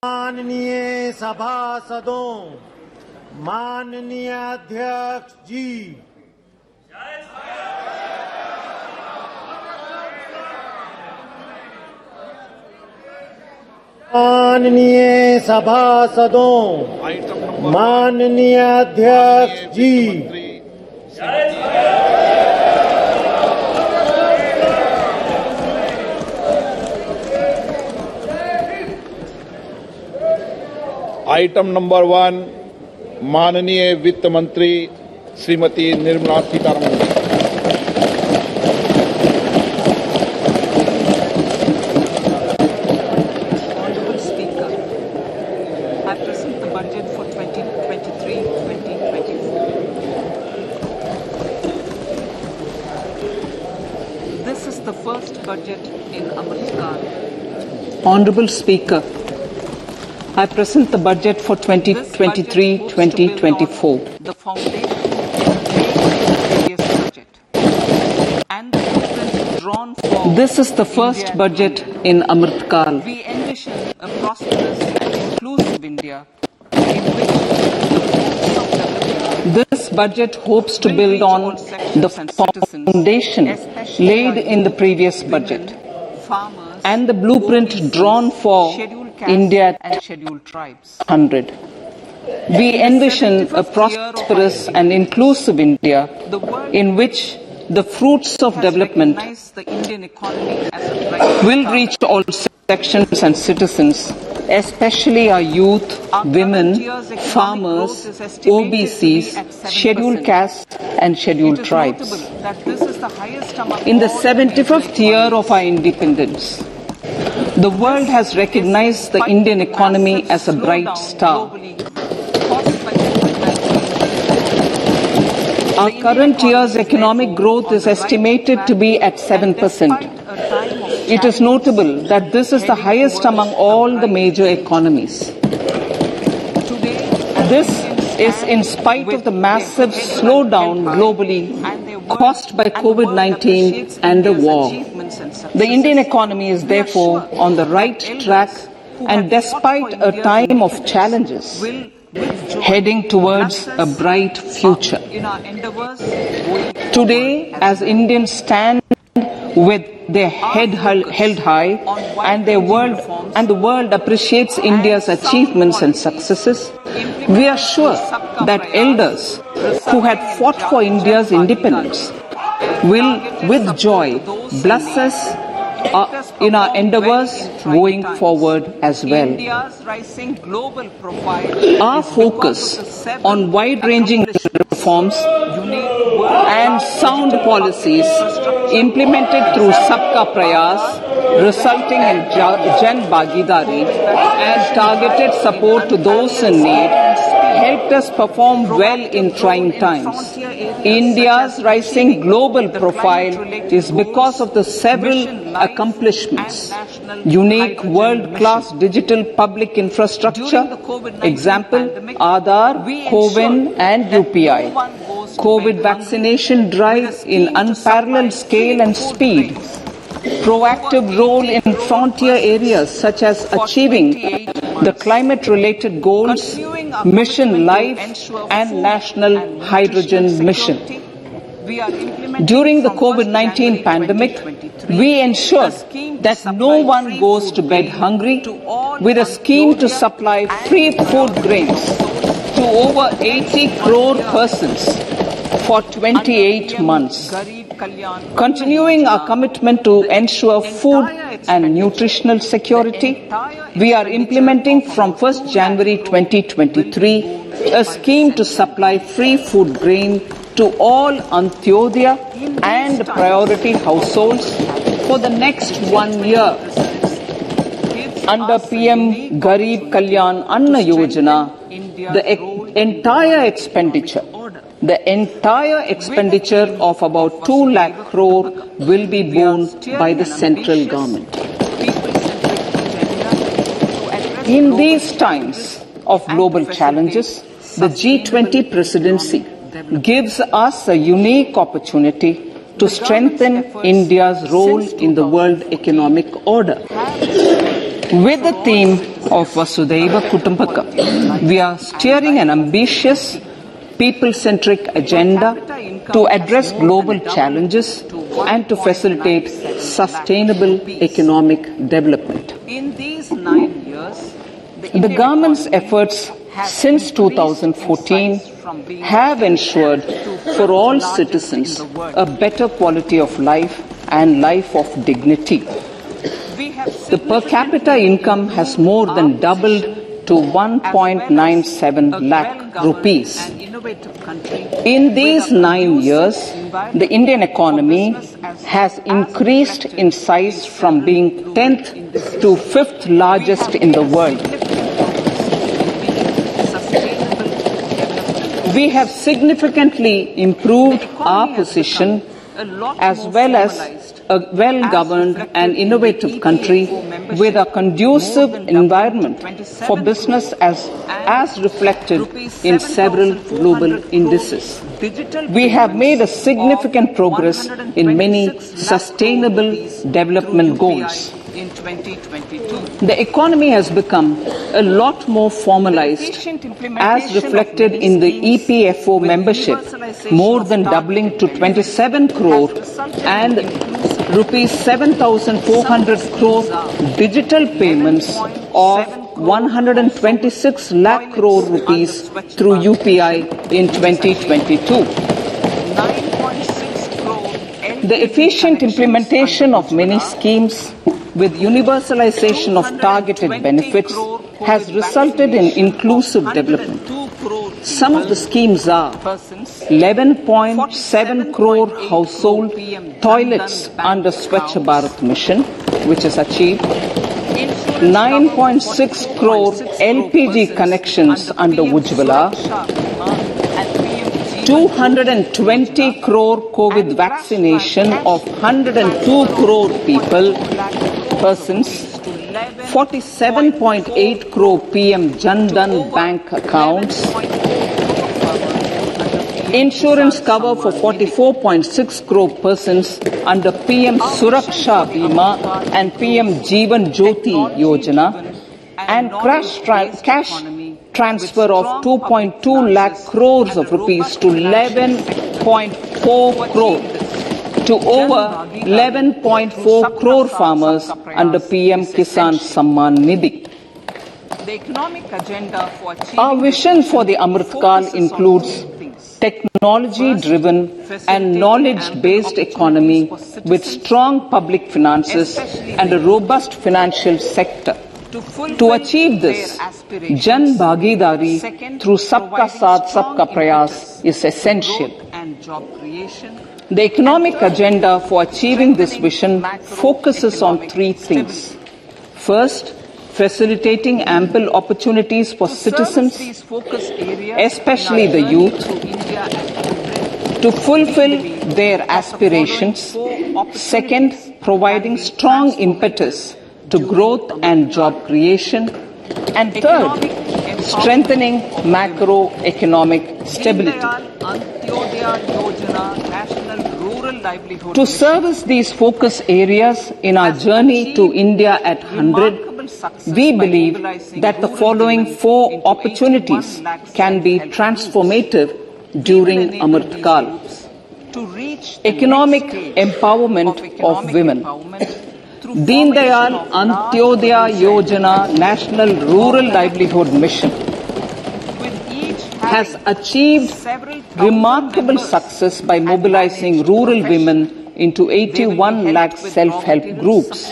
माननीय सभासदों, माननीय अध्यक्ष जी, माननीय सभासदों, माननीय अध्यक्ष जी, आइटम नंबर 1 माननीय वित्त मंत्री Shrimati Nirmala Sitharaman ji. Honorable Speaker, I present the budget for 2023-2024. This is the first budget in Amritkal. Honorable Speaker, I present the budget for 2023-2024. The foundation previous budget and the blueprint drawn for. This is the first India budget in Amritkal. We envision a prosperous and inclusive India in which the fruits of development. This budget hopes to build on the foundation laid in the previous budget and the blueprint drawn for India and scheduled tribes. 100. We envision a prosperous and inclusive India in which the fruits of development will reach all sections and citizens, especially our youth, women, farmers, OBCs, scheduled castes and scheduled tribes. In the 75th year of our independence, the world has recognized the Indian economy as a bright star. Our current year's economic growth is estimated to be at 7%. It is notable that this is the highest among all the major economies. This is in spite of the massive slowdown globally caused by COVID-19 and the war. The Indian economy is therefore on the right track and despite a time of challenges, heading towards a bright future. Today, as Indians stand with their head held high and the world appreciates India's achievements and successes, we are sure that elders who had fought for India's independence will with joy bless us in our endeavors going forward as well. Our focus on wide-ranging reforms and sound policies implemented through Sabka Prayas, resulting in Jan Bhagidari and targeted support to those in need, helped us perform well in trying times. India's rising global profile is because of the several accomplishments: unique world-class digital public infrastructure, example Aadhaar, CoWIN and UPI, COVID vaccination drive in unparalleled scale and speed, proactive role in frontier areas such as achieving the climate-related goals, Mission Life and National Hydrogen Mission. During the COVID-19 pandemic, we ensured that no one goes to bed hungry with a scheme to supply free food grains to over 80 crore persons for 28 months. Continuing our commitment to ensure food and nutritional security, we are implementing from 1st January 2023 a scheme to supply free food grain to all Antyodaya and priority households for the next 1 year. Under PM Garib Kalyan Anna Yojana, the entire expenditure of about 2 lakh crore will be borne by the central government. In these times of global challenges, the G20 presidency gives us a unique opportunity to strengthen India's role in the world economic order. With the theme of Vasudhaiva Kutumbakam, we are steering an ambitious, people-centric agenda to address global challenges and to facilitate sustainable economic development. In these 9 years, The government's efforts since 2014 have ensured for all citizens a better quality of life and life of dignity. The per capita income has more than doubled to 1.97 lakh rupees. In these 9 years, the Indian economy has increased in size from being 10th to 5th largest in the world. We have significantly improved our position as well as a well-governed and innovative country with a conducive environment for business as reflected in several global indices. We have made a significant progress in many sustainable development goals. in 2022. The economy has become a lot more formalized as reflected in the EPFO membership, more than doubling to 27 crore and rupees 7,400 crore digital payments of 126 lakh crore rupees through UPI in 2022. The efficient implementation of many schemes with universalization of targeted benefits has resulted in inclusive development. Some of the schemes are 11.7 crore household toilets under Swachh Bharat mission, which is achieved, 9.6 crore LPG connections under Ujjwala, 220 crore COVID vaccination of 102 crore persons, 47.8 crore PM Jan Dhan bank accounts, insurance cover for 44.6 crore persons under PM Suraksha Bima and PM Jeevan Jyoti Yojana, and cash transfer of 2.2 lakh crores of rupees to 11.4 crore to over 11.4 crore farmers under PM Kisan Samman Nidhi. The economic agenda for Our vision for the Amrit Kaal includes technology-driven and knowledge-based economy with strong public finances and a robust financial sector. To achieve this, Jan Bhagidari through Sabka Saath Sabka Prayas is essential. and job creation. The economic agenda for achieving this vision focuses on three things. First, facilitating ample opportunities for citizens, These focus areas especially the youth, to fulfill their aspirations. Second, providing strong impetus to growth and job creation. And third, strengthening macroeconomic stability. To service these focus areas in our journey to India at 100, we believe that the following four opportunities can be transformative during Amrit Kaal. Economic empowerment of women. Deen Dayal Antyodaya Yojana National Rural Livelihood Mission has achieved remarkable success by mobilizing rural women into 81 lakh self-help groups.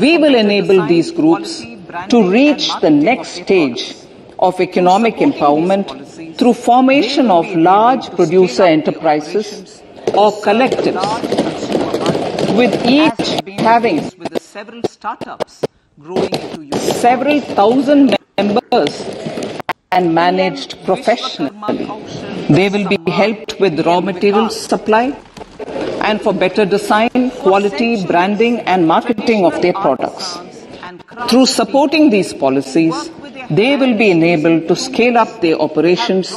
We will enable these groups to reach the next stage of economic empowerment through formation of large producer enterprises or collectives, with each having several startups growing into several thousand members and managed professionally. They will be helped with raw materials supply and for better design, quality, branding and marketing of their products. Through supporting these policies, they will be enabled to scale up their operations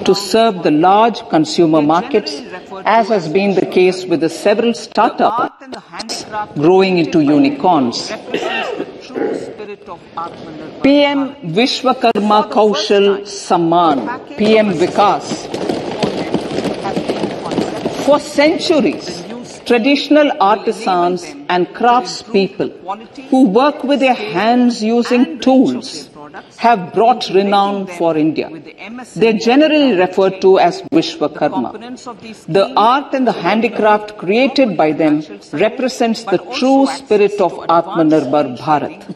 to serve the large consumer markets, as has been the case with the several startups growing into unicorns. true spirit of Atmanirbhar PM Bharat. Vishwakarma Kaushal Samman, PM Vikas. For centuries, traditional artisans and craftspeople who work with their hands using tools have brought renown for India. They are generally referred to as Vishwakarma. The art and the handicraft created by them represents the true spirit of Atmanirbhar Bharat.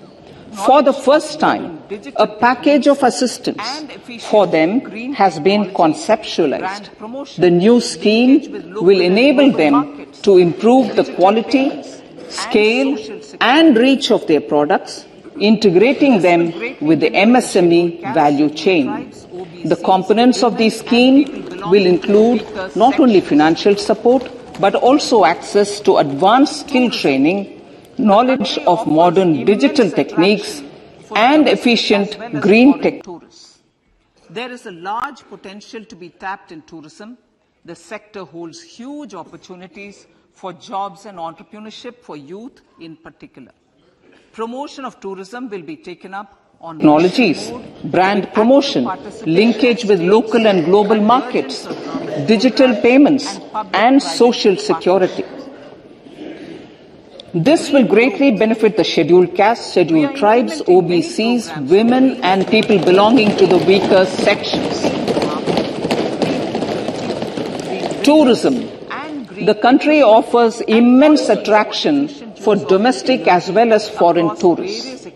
For the first time, a package of assistance for them has been conceptualized. The new scheme will enable them to improve the quality, scale, and reach of their products, integrating them with the MSME value chain. The components of the scheme will include not only financial support, but also access to advanced skill training, knowledge of modern digital techniques, and efficient green tech. There is a large potential to be tapped in tourism. The sector holds huge opportunities for jobs and entrepreneurship for youth in particular. Promotion of tourism will be taken up on Technologies, brand promotion, linkage with local and global markets, digital payments, and social security. This will greatly benefit the scheduled castes, scheduled tribes, OBCs, women, and people belonging to the weaker sections. Tourism. The country offers immense attraction for domestic as well as foreign tourists.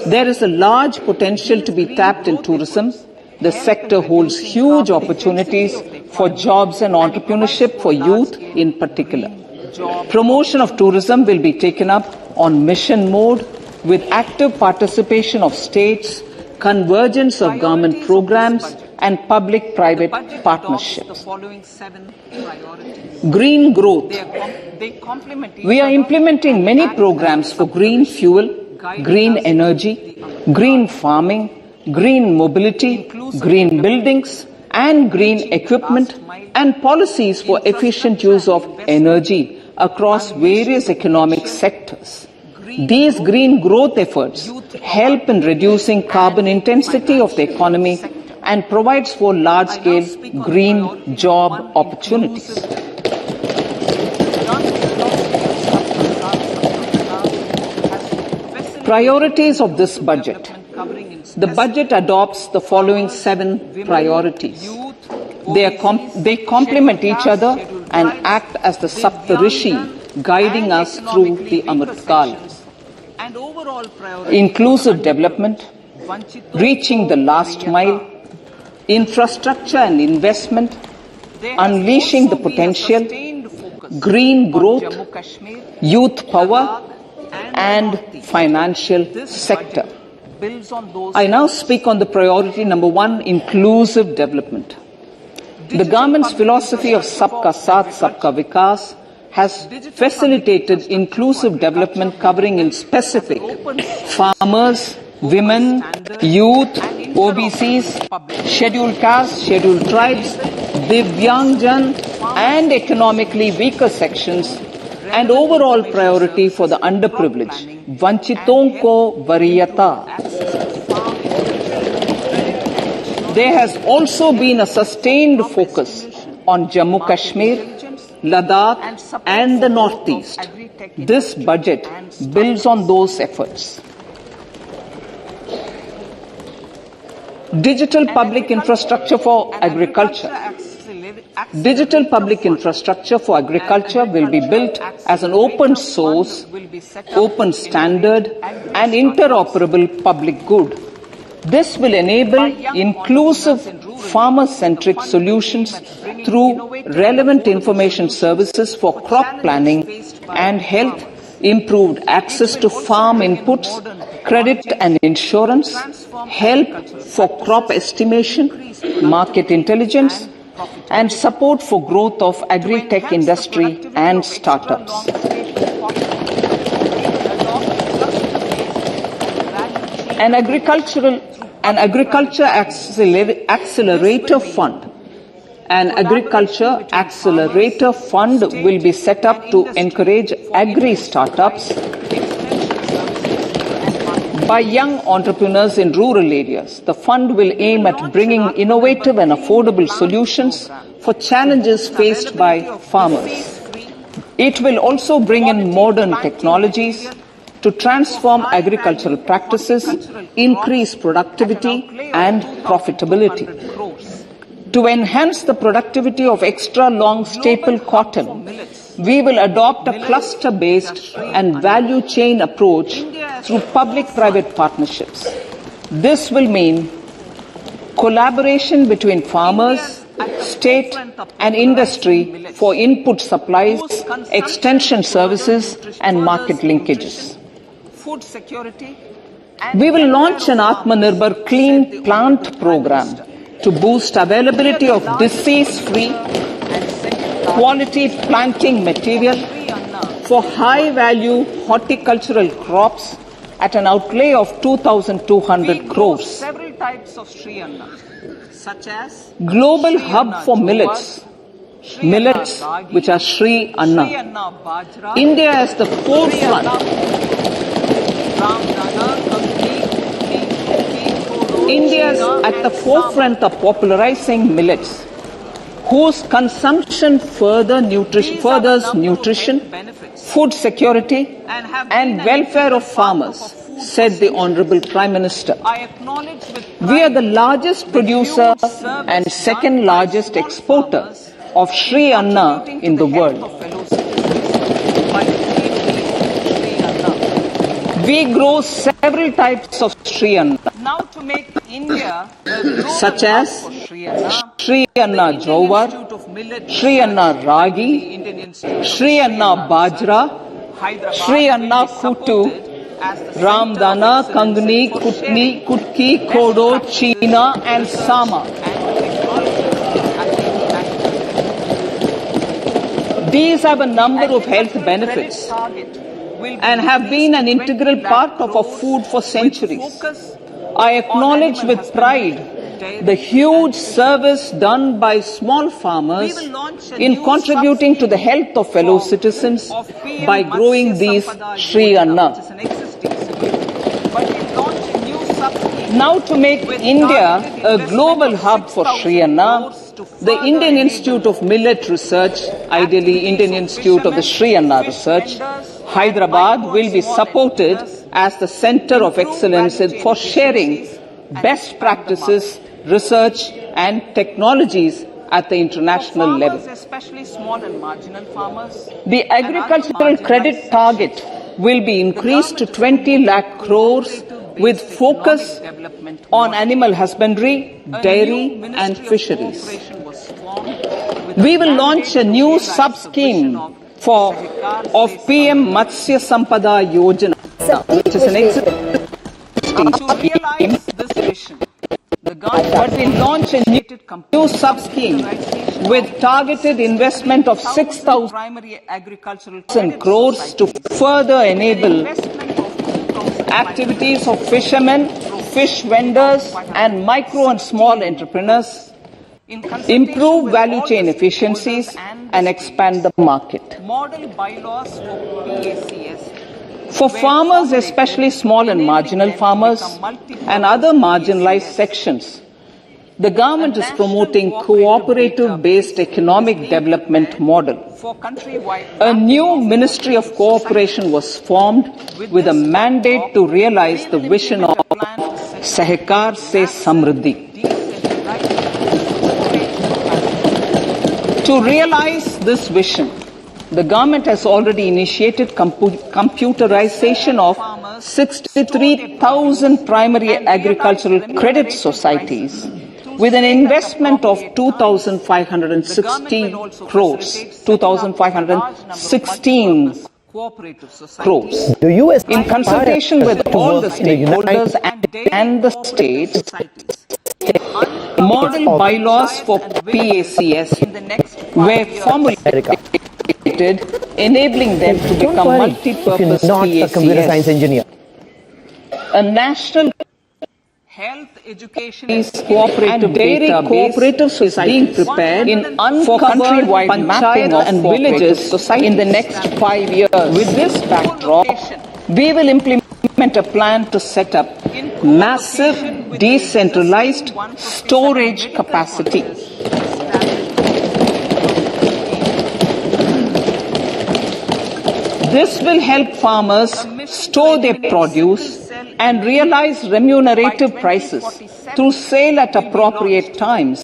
There is a large potential to be tapped in tourism. The sector holds huge opportunities for jobs and entrepreneurship for youth in particular. Promotion of tourism will be taken up on mission mode with active participation of states, convergence of government programs, and public-private partnerships. Green growth. We are implementing many programs for green fuel, green energy, green farming, green mobility, green buildings, and green equipment, and policies for efficient use of energy across various economic sectors. These green growth efforts help in reducing carbon intensity of the economy and provides for large-scale green job opportunities. Priorities of this budget. The budget adopts the following 7 priorities. They complement each other and act as the Saptarishi, guiding us through the Amritkal. Inclusive development, reaching the last mile, infrastructure and investment, unleashing the potential, green growth, youth power, and financial sector. I now speak on the priority number 1, inclusive development. The government's philosophy of Sabka Saath, Sabka Vikas has facilitated inclusive development covering in specific farmers, women, youth, OBCs, scheduled castes, scheduled tribes, Divyangjan, and economically weaker sections, and overall priority for the underprivileged, Vanchiton ko Variyata. There has also been a sustained focus on Jammu Kashmir, Ladakh, and the Northeast. This budget builds on those efforts. Digital public infrastructure for agriculture. Digital public infrastructure for agriculture will be built as an open source, open standard, and interoperable public good. This will enable inclusive farmer-centric solutions through relevant information services for crop planning and health, improved access to farm inputs, credit and insurance, help for crop estimation, market intelligence, and support for growth of agri-tech industry and startups. An agriculture accelerator fund. An agriculture accelerator fund will be set up to encourage agri startups by young entrepreneurs in rural areas. The fund will aim at bringing innovative and affordable solutions for challenges faced by farmers. It will also bring in modern technologies to transform agricultural practices, increase productivity and profitability. To enhance the productivity of extra long staple cotton, we will adopt a cluster-based and value chain approach through public-private partnerships. This will mean collaboration between farmers, state and industry for input supplies, extension services and market linkages. We will launch an Atmanirbhar Clean Plant program to boost availability of disease-free, quality planting material for high-value horticultural crops at an outlay of 2,200 crores. Several types of Sri Anna, such as Global hub for millets, which are Sri Anna. India is the forefront. India is at the forefront of popularizing millets, whose consumption furthers nutrition, food security and welfare of farmers, said the Honorable Prime Minister. We are the largest producer and second largest exporter of Sri Anna in the world. We grow several types of Sri Anna, now to make India such as Sri Anna Jowar, Sri Anna Ragi, Sri Anna Bajra, Sri Anna Kutu, Ramdana, Kangni, Kutni, Kutki, Kodo, China and Sama. These have a number of health benefits and have been an integral part of our food for centuries. I acknowledge with pride the huge service done by small farmers in contributing to the health of fellow citizens by growing these Sri Anna. Now to make India a global hub for Sri Anna, the Indian Institute of Millet Research, ideally Indian Institute of the Sri Anna Research, Hyderabad will be supported as the Center of Excellence for sharing best practices, research and technologies at the international level. Especially small and marginal farmers. The agricultural credit target will be increased to 20 lakh crores with focus on animal husbandry, dairy and fisheries. We will launch a new sub-scheme of PM Matsya Sampada Yojana, which is an existing scheme, but we launch a new sub-scheme with targeted investment of 6,000 crores to further enable activities of fishermen, fish vendors and micro and small entrepreneurs, improve value chain efficiencies and expand the market. Model bylaws for PACS. For farmers, especially small and marginal farmers and other marginalized sections, the government is promoting cooperative-based economic development model. A new Ministry of Cooperation was formed with a mandate to realize the vision of Sahkar Se Samriddhi. To realize this vision, the government has already initiated computerization of 63,000 primary agricultural credit societies with an investment of 2,516 crores. 2,516 crores. In consultation with all the stakeholders and the states, model bylaws for PACS were formulated, enabling them to become multi-purpose PACS. A national health education cooperative cooperatives is being prepared for countrywide mapping and villages in the next 5 years. With this backdrop, we will implement a plan to set up massive decentralized storage capacity. This will help farmers store their produce and realize remunerative prices through sale at appropriate times.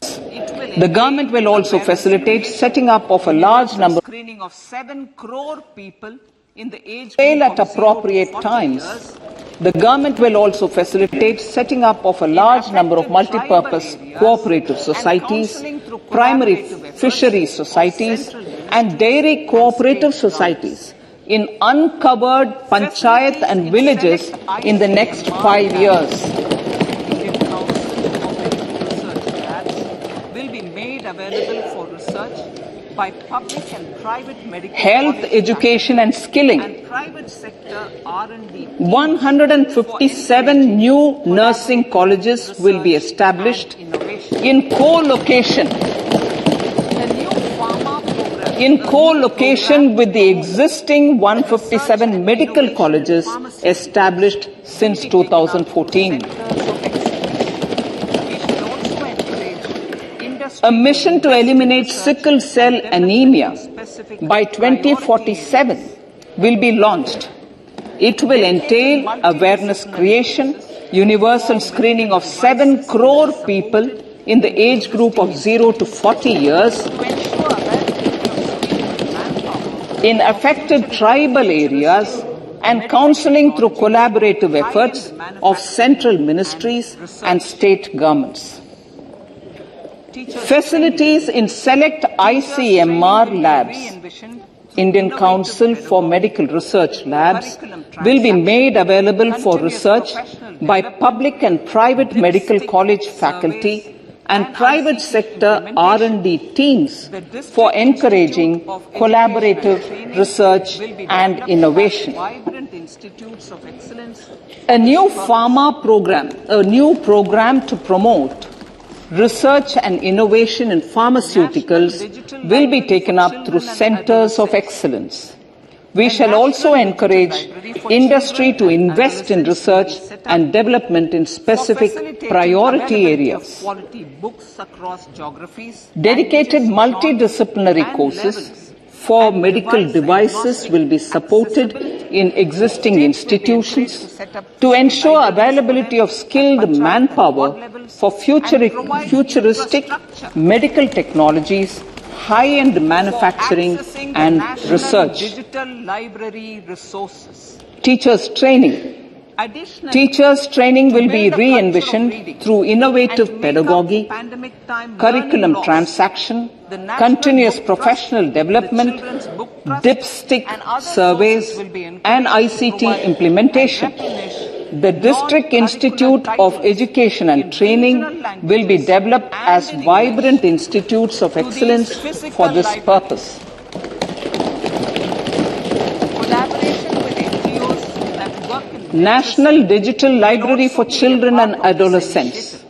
The government will also facilitate setting up of a large number screening of 7 crore people in the age sale group at of 0 to appropriate 40 times. years. The government will also facilitate setting up of a large number of multi-purpose cooperative societies, primary fisheries societies, and dairy cooperative societies in uncovered panchayat and villages in the next 5 years. Indian Council of Research Labs will be made available for research by public and private medical Health, college education and skilling. and private sector R&D. 157 new nursing colleges will be established in co-location with the existing 157 medical colleges established since 2014. A mission to eliminate sickle cell anemia by 2047 will be launched. It will entail awareness creation, universal screening of 7 crore people in the age group of 0 to 40 years in affected tribal areas and counseling through collaborative efforts of central ministries and state governments. Facilities in select ICMR labs, Indian Council for Medical Research Labs, will be made available for research by public and private medical college faculty and private sector R&D teams for encouraging collaborative research and innovation. A new program to promote research and innovation in pharmaceuticals will be taken up through centers of excellence. We shall also encourage industry to invest in research and development in specific priority areas. Dedicated multidisciplinary courses for medical devices will be supported in existing institutions to ensure availability of skilled manpower for futuristic medical technologies, high-end manufacturing and research. Digital library resources. Teachers training. Teachers training will be re-envisioned through innovative pedagogy, curriculum transaction, continuous professional development, dipstick surveys and ICT implementation. The District Institute of Education and Training will be developed as vibrant institutes of excellence for this purpose. National Digital Library for Children and Adolescents.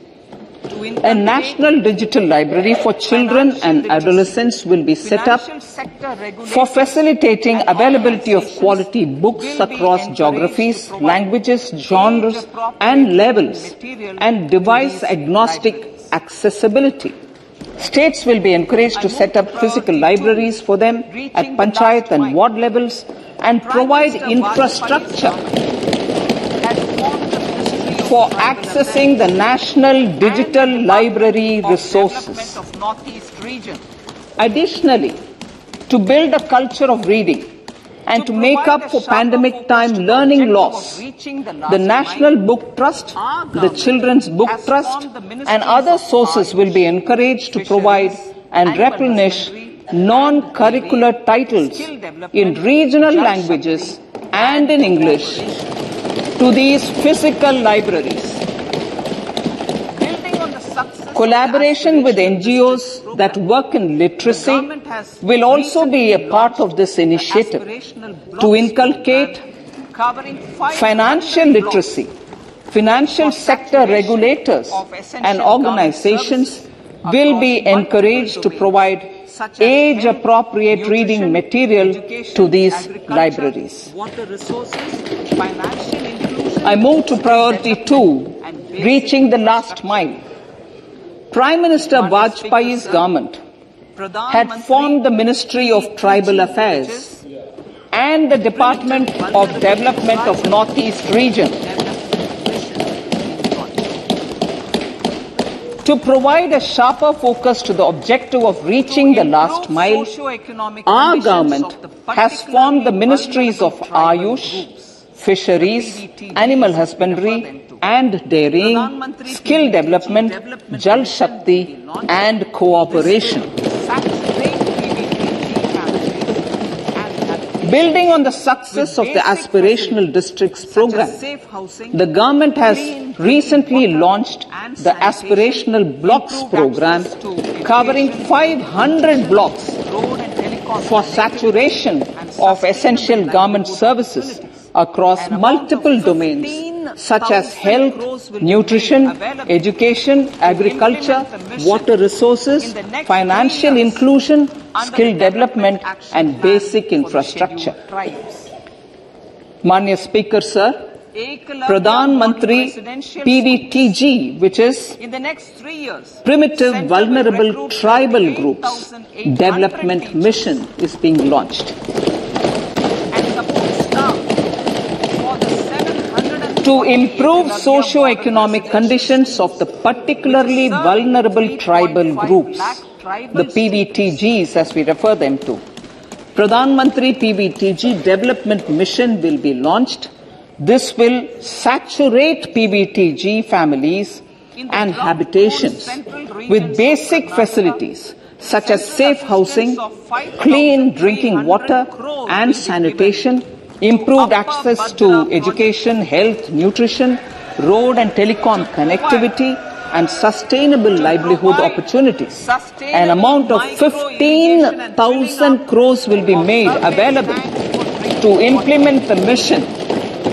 A National Digital Library for Children and Adolescents will be set up for facilitating availability of quality books across geographies, languages, genres and levels, and device-agnostic accessibility. States will be encouraged to set up physical libraries for them at panchayat and ward levels and provide infrastructure for accessing the national digital library resources. Additionally, to build a culture of reading and to make up for pandemic time learning loss, the National Book Trust, the Children's Book Trust and other sources will be encouraged to provide and replenish non-curricular titles in regional languages and in English to these physical libraries. Collaboration with NGOs that work in literacy will also be a part of this initiative to inculcate financial literacy. Financial sector regulators and organizations will be encouraged to provide age-appropriate reading material to these libraries. Water resources, financial inclusion I move to priority 2, reaching the last mile. Prime Minister Vajpayee's government had formed the Ministry of Tribal Affairs and the Department of Development of Northeast Region to provide a sharper focus to the objective of reaching the last mile. Our government has formed the ministries of Ayush, Fisheries, Animal Husbandry and Dairying, Skill Development, Jal Shakti and Cooperation. Building on the success of the Aspirational Districts program, the government has recently launched the Aspirational Blocks program covering 500 blocks for saturation of essential government services across multiple domains such as health, nutrition, education, agriculture, water resources, financial inclusion, skill development and basic infrastructure. Manya Speaker, Sir, Pradhan Mantri PVTG, which is in the next 3 years, Primitive Vulnerable Tribal Groups Development Mission is being launched. To improve socio-economic conditions of the particularly vulnerable tribal groups, the PVTGs as we refer them to. Pradhan Mantri PVTG Development Mission will be launched. This will saturate PVTG families and habitations with basic facilities such as safe housing, clean drinking water and sanitation, improved access to education, health, nutrition, road and telecom connectivity, and sustainable livelihood opportunities. An amount of 15,000 crores will be made available to implement the mission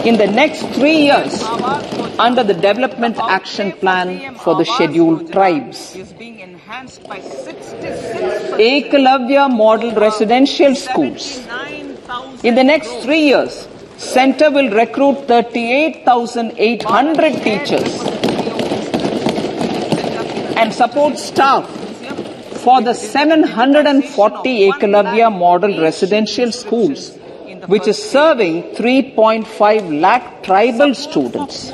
in the next 3 years under the Development Action Plan for the Scheduled Tribes. Ekalavya Model Residential Schools. In the next 3 years, Centre will recruit 38,800 teachers and support staff for the 740 Ekalavya Model Residential Schools, which is serving 3.5 lakh tribal students.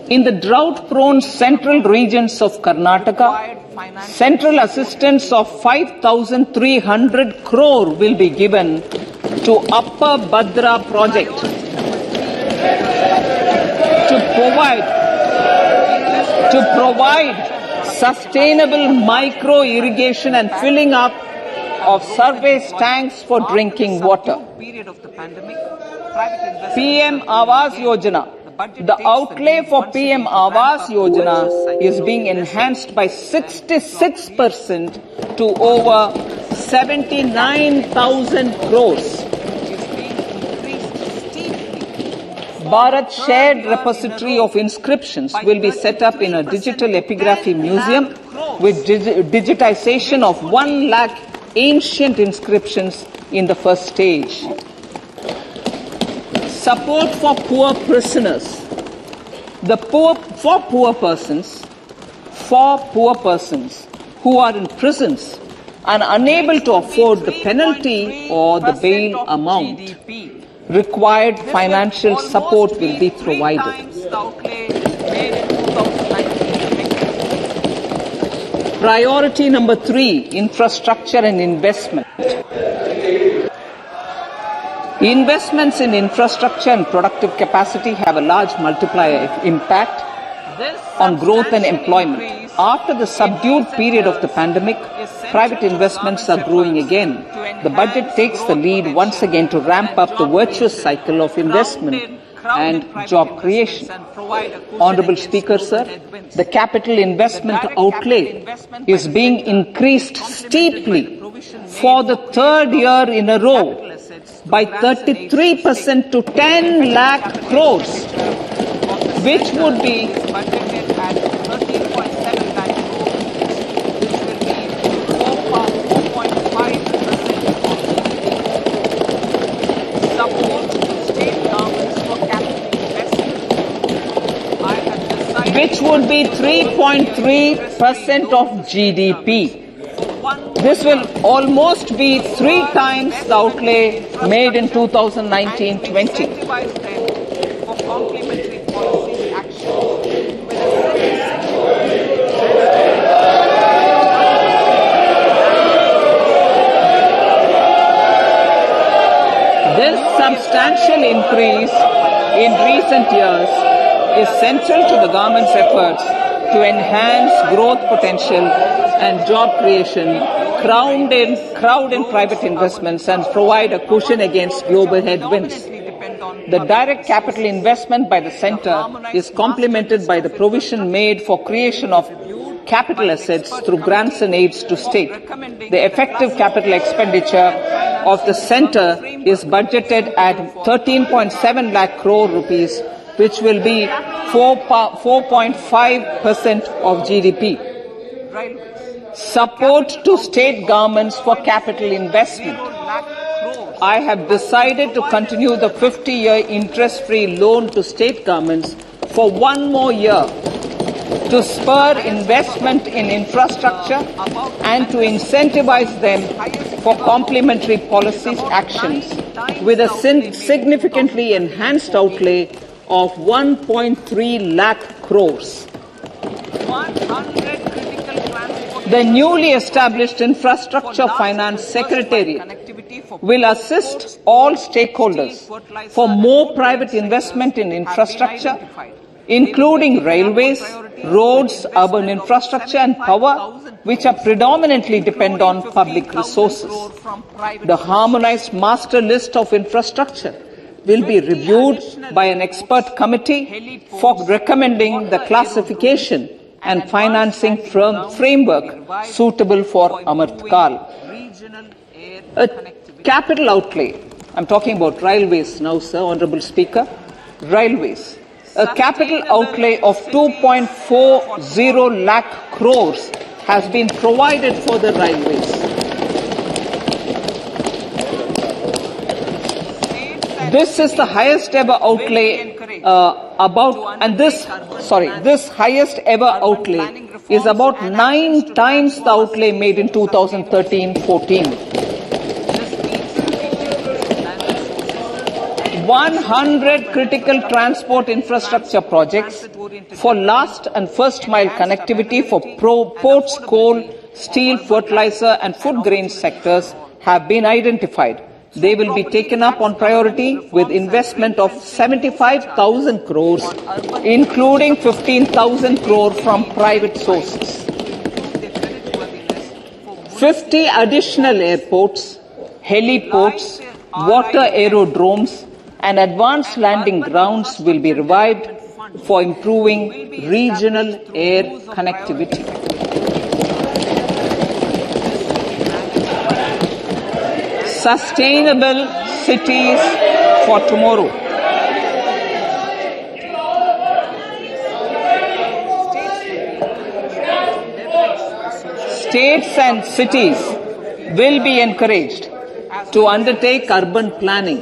In the drought-prone central regions of Karnataka, central assistance of 5,300 crore will be given to Upper Bhadra project to provide sustainable micro-irrigation and filling up of surface tanks for drinking water. PM Awas Yojana. The outlay for PM Awas Yojana is being enhanced by 66% to over 79,000 crores. Bharat Shared Repository of Inscriptions will be set up in a digital epigraphy museum with digitization of 1 lakh ancient inscriptions in the first stage. Support for poor prisoners. For poor persons who are in prisons and unable to afford the penalty or the bail amount, required financial support will be provided. Priority number 3, infrastructure and investment. Investments in infrastructure and productive capacity have a large multiplier impact on growth and employment. After the subdued period of the pandemic, private investments are growing again. The budget takes the lead once again to ramp up the virtuous cycle of investment and job creation. Honorable Speaker, Sir, the capital investment outlay is being increased steeply for the 3rd year in a row by 33% to 10 lakh crores, which would be which would be 3.3% of GDP. This will almost be 3 times the outlay made in 2019-20. This substantial increase in recent years is central to the government's efforts to enhance growth potential and job creation, crowd in private investments, and provide a cushion against global headwinds. The direct capital investment by the centre is complemented by the provision made for creation of capital assets through grants and aids to state. The effective capital expenditure of the centre is budgeted at 13.7 lakh crore rupees, which will be 4.5% of GDP. Support to state governments for capital investment. I have decided to continue the 50-year interest-free loan to state governments for 1 more year to spur investment in infrastructure and to incentivize them for complementary policy actions with a significantly enhanced outlay of 1.3 lakh crores. The newly established Infrastructure Finance Secretariat will assist all stakeholders for more private investment in infrastructure, including railways, roads, urban infrastructure and power, which are predominantly depend on public resources. The harmonized master list of infrastructure will be reviewed by an expert committee for recommending the classification and financing framework suitable for Amartkal. A capital outlay, I'm talking about railways now, sir, Honourable Speaker, railways. A capital outlay of 2.40 lakh crores has been provided for the railways. This is the highest ever outlay this highest ever outlay is about 9 times the outlay made in 2013-14. 100 critical transport infrastructure projects for last and first mile connectivity for ports, coal, steel, fertilizer and food grain sectors have been identified. They will be taken up on priority with investment of 75,000 crores, including 15,000 crore from private sources. 50 additional airports, heliports, water aerodromes, and advanced landing grounds will be revived for improving regional air connectivity. Sustainable cities for tomorrow. States and cities will be encouraged to undertake urban planning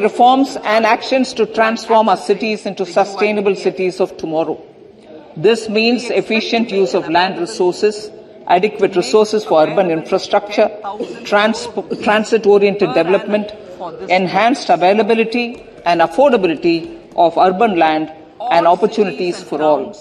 reforms and actions to transform our cities into sustainable cities of tomorrow. This means efficient use of land resources, adequate resources for urban infrastructure, transit-oriented development, enhanced availability and affordability of urban land and opportunities for all.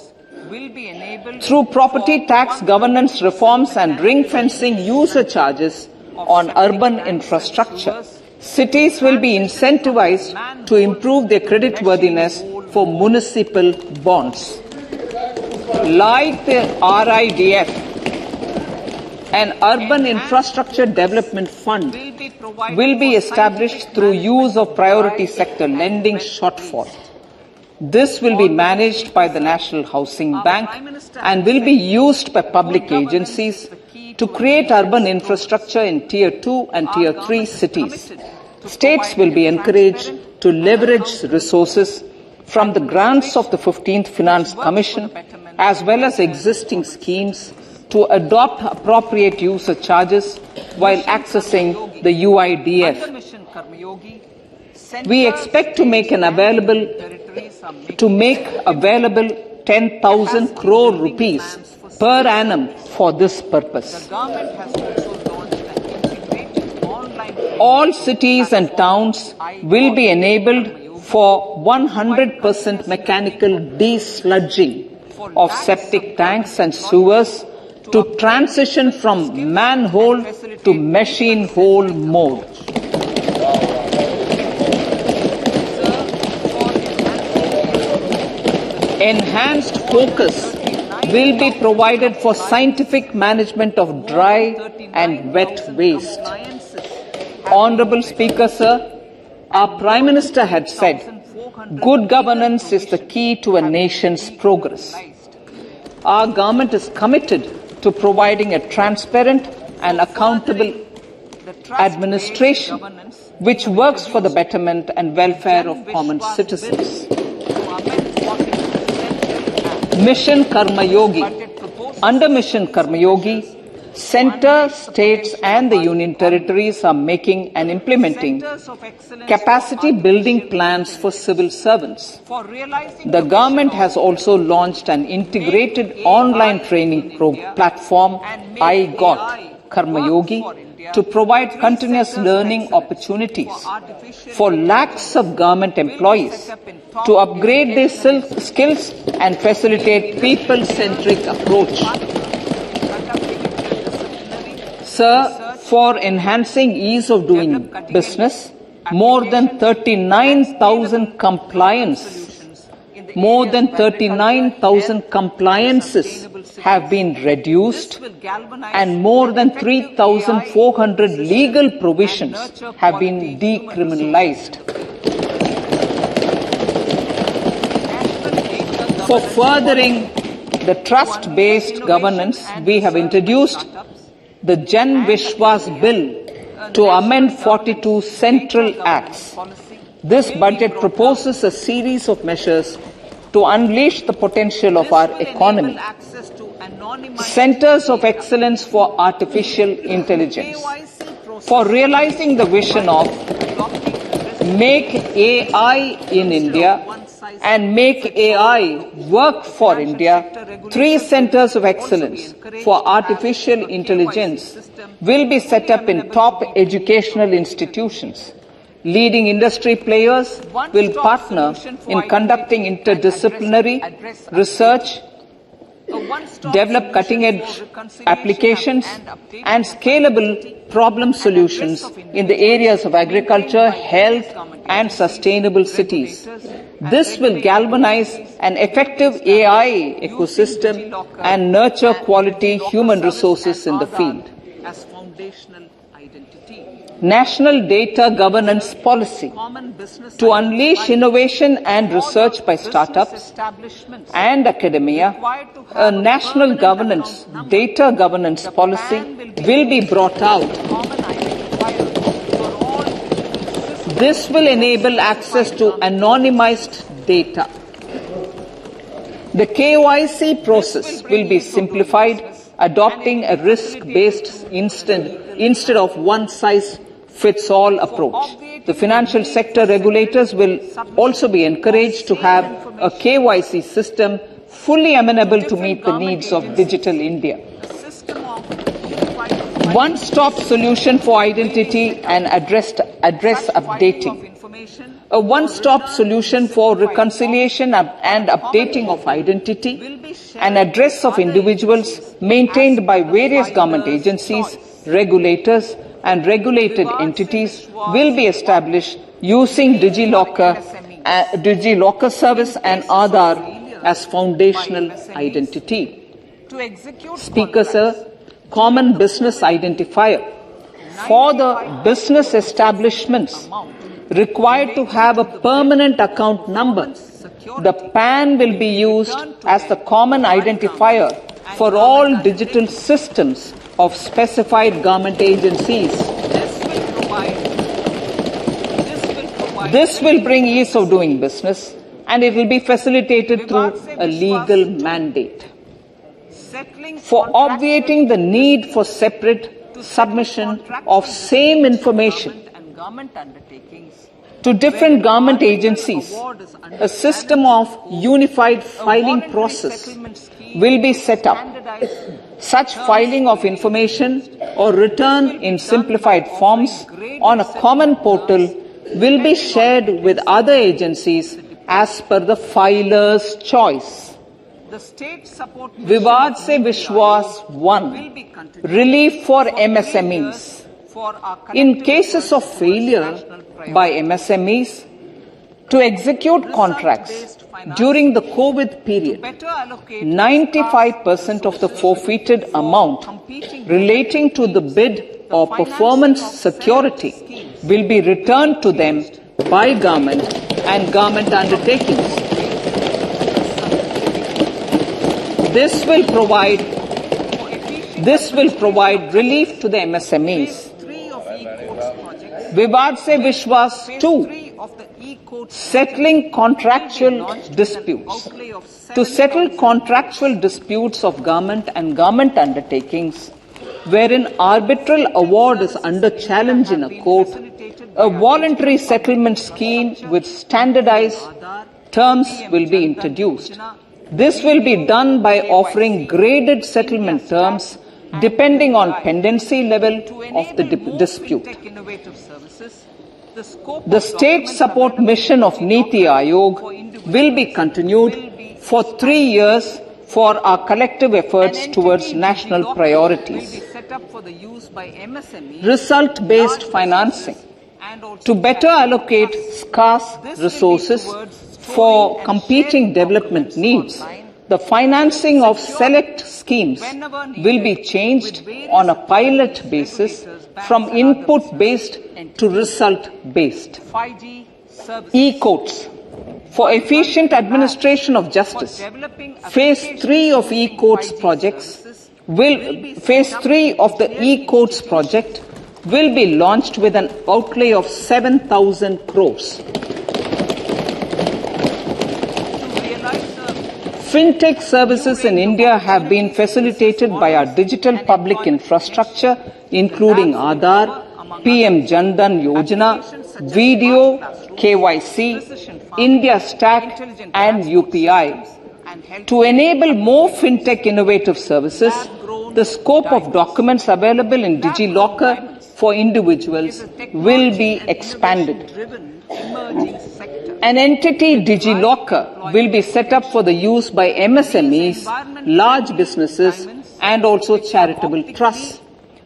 Through property tax governance reforms and ring-fencing user charges on urban infrastructure, cities will be incentivized to improve their creditworthiness for municipal bonds. Like the RIDF, an Urban Infrastructure Development Fund will be established through use of priority sector lending shortfall. This will be managed by the National Housing Bank and will be used by public agencies to create urban infrastructure in Tier 2 and Tier 3 cities. States will be encouraged to leverage resources from the grants of the 15th Finance Commission as well as existing schemes to adopt appropriate user charges while accessing the UIDF. We expect to make available to make available 10,000 crore rupees per annum for this purpose. All cities and towns will be enabled for 100% mechanical desludging of septic tanks and sewers to transition from manhole to machine hole mode. Enhanced focus will be provided for scientific management of dry and wet waste. Honorable Speaker, sir, our Prime Minister had said, good governance is the key to a nation's progress. Our government is committed to providing a transparent and accountable administration which works for the betterment and welfare of common citizens. Mission Karma Yogi. Under Mission Karma Yogi, Centre, states and the Union territories are making and implementing capacity building plans for civil servants. The government has also launched an integrated online training platform, I Got Karma Yogi, to provide continuous learning opportunities for lakhs of government employees to upgrade their skills and facilitate people-centric approach. Sir, for enhancing ease of doing business, more than 39,000 compliances have been reduced and more than 3,400 legal provisions have been decriminalized. For furthering the trust-based governance, we have introduced the Jan Vishwas Bill to amend 42 central acts. This budget proposes a series of measures to unleash the potential of our economy. Centers of Excellence for Artificial Intelligence. For realizing the vision of Make AI in India and Make AI Work for India, 3 centers of excellence for artificial intelligence will be set up in top educational institutions. Leading industry players will partner in conducting interdisciplinary research, develop cutting-edge applications and scalable problem solutions in the areas of agriculture, health and sustainable cities. This will galvanize an effective AI ecosystem and nurture quality human resources in the field. National Data Governance Policy to unleash innovation and research by startups and academia. A national data governance policy will be brought out. This will enable access to anonymized data. The KYC process will be simplified, adopting a risk-based instead of one-size-fits-all approach. The financial sector regulators will also be encouraged to have a KYC system fully amenable to meet the needs of digital India. One-stop solution for identity and address updating. A one-stop solution for reconciliation and updating of identity and address of individuals maintained by various government agencies, regulators and regulated entities will be established using DigiLocker service and Aadhaar as foundational identity. Speaker, sir, Common Business Identifier. For the business establishments required to have a permanent account number, the PAN will be used as the common identifier for all digital systems of specified government agencies. This will bring ease of doing business and it will be facilitated through a legal mandate. For obviating the need for separate submission of same information, to different government agencies, a system of unified filing process will be set up. Such filing of information or return in simplified forms on a common portal will be shared with other agencies as per the filer's choice. Vivad Se Vishwas 1. Relief for MSMEs. In cases of failure by MSMEs to execute contracts during the COVID period, 95% of the forfeited amount relating to the bid or performance security will be returned to them by government and government undertakings. This will provide relief to the MSMEs. Vivad Se Vishwas 2. Settling contractual disputes. To settle contractual disputes of government and government undertakings, wherein arbitral award is under challenge in a court, a voluntary settlement scheme with standardized terms will be introduced. This will be done by offering graded settlement terms depending on pendency level of the dispute. The state support mission of Niti Aayog will be continued for 3 years for our collective efforts towards national priorities. Result-based financing. To better allocate scarce resources for competing development needs, the financing of select schemes will be changed on a pilot basis from input-based to result-based. E-courts. For efficient administration of justice, Phase 3 of e-courts projects Phase 3 of the e-courts project will be launched with an outlay of 7,000 crores. Fintech services in India have been facilitated by our digital public infrastructure, including Aadhaar, PM Jan Dhan Yojana, Video, KYC, India Stack, and UPI. To enable more fintech innovative services, the scope of documents available in DigiLocker for individuals will be expanded. An entity DigiLocker will be set up for the use by MSMEs, large businesses, and also charitable trusts.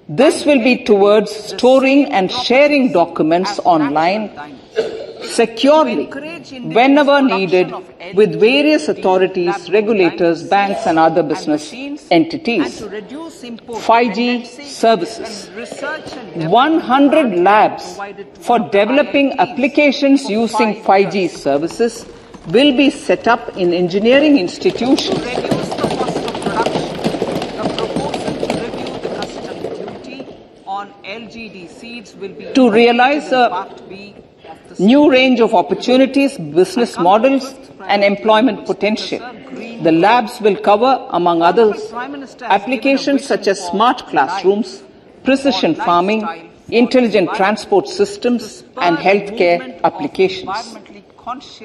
This will be towards storing and sharing documents online securely whenever needed with various authorities, regulators, banks and other business entities. 5G services. 100 labs for developing applications using 5G services will be set up in engineering institutions. To realize a new range of opportunities, business models and employment potential. The labs will cover, among others, applications such as smart classrooms, precision farming, intelligent transport systems and healthcare applications.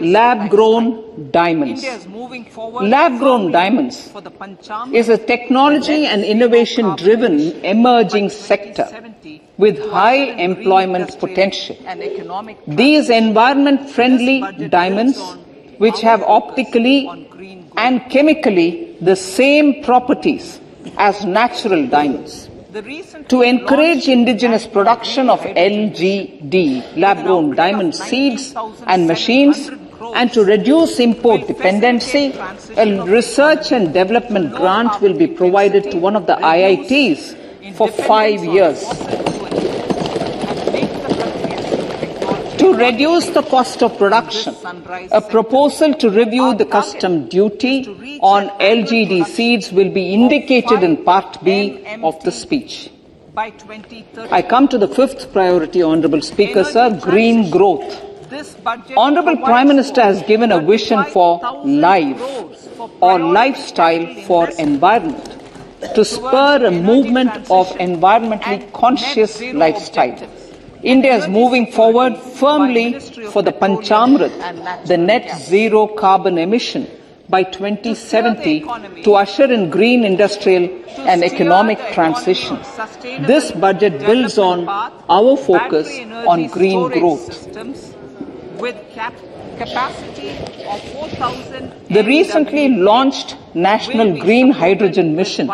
Lab-grown diamonds. Lab-grown diamonds is a technology and innovation-driven emerging sector with high employment potential. These environment-friendly diamonds, which have optically and chemically the same properties as natural diamonds. To encourage indigenous production of LGD, lab-grown diamond seeds and machines, and to reduce import dependency, a research and development grant will be provided to one of the IITs for 5 years. To reduce the cost of production, a proposal to review the custom duty on LGD seeds will be indicated in Part B of the speech. I come to the fifth priority, Honourable Speaker, sir, green growth. Honourable Prime Minister has given a vision for life or lifestyle for environment to spur a movement of environmentally conscious lifestyle. India is moving forward firmly for the Panchamrit, the net zero carbon emission by 2070 to usher in green industrial and economic transition. This budget builds on our focus on green growth. With capacity of 4,000. The recently launched National Green Hydrogen Mission,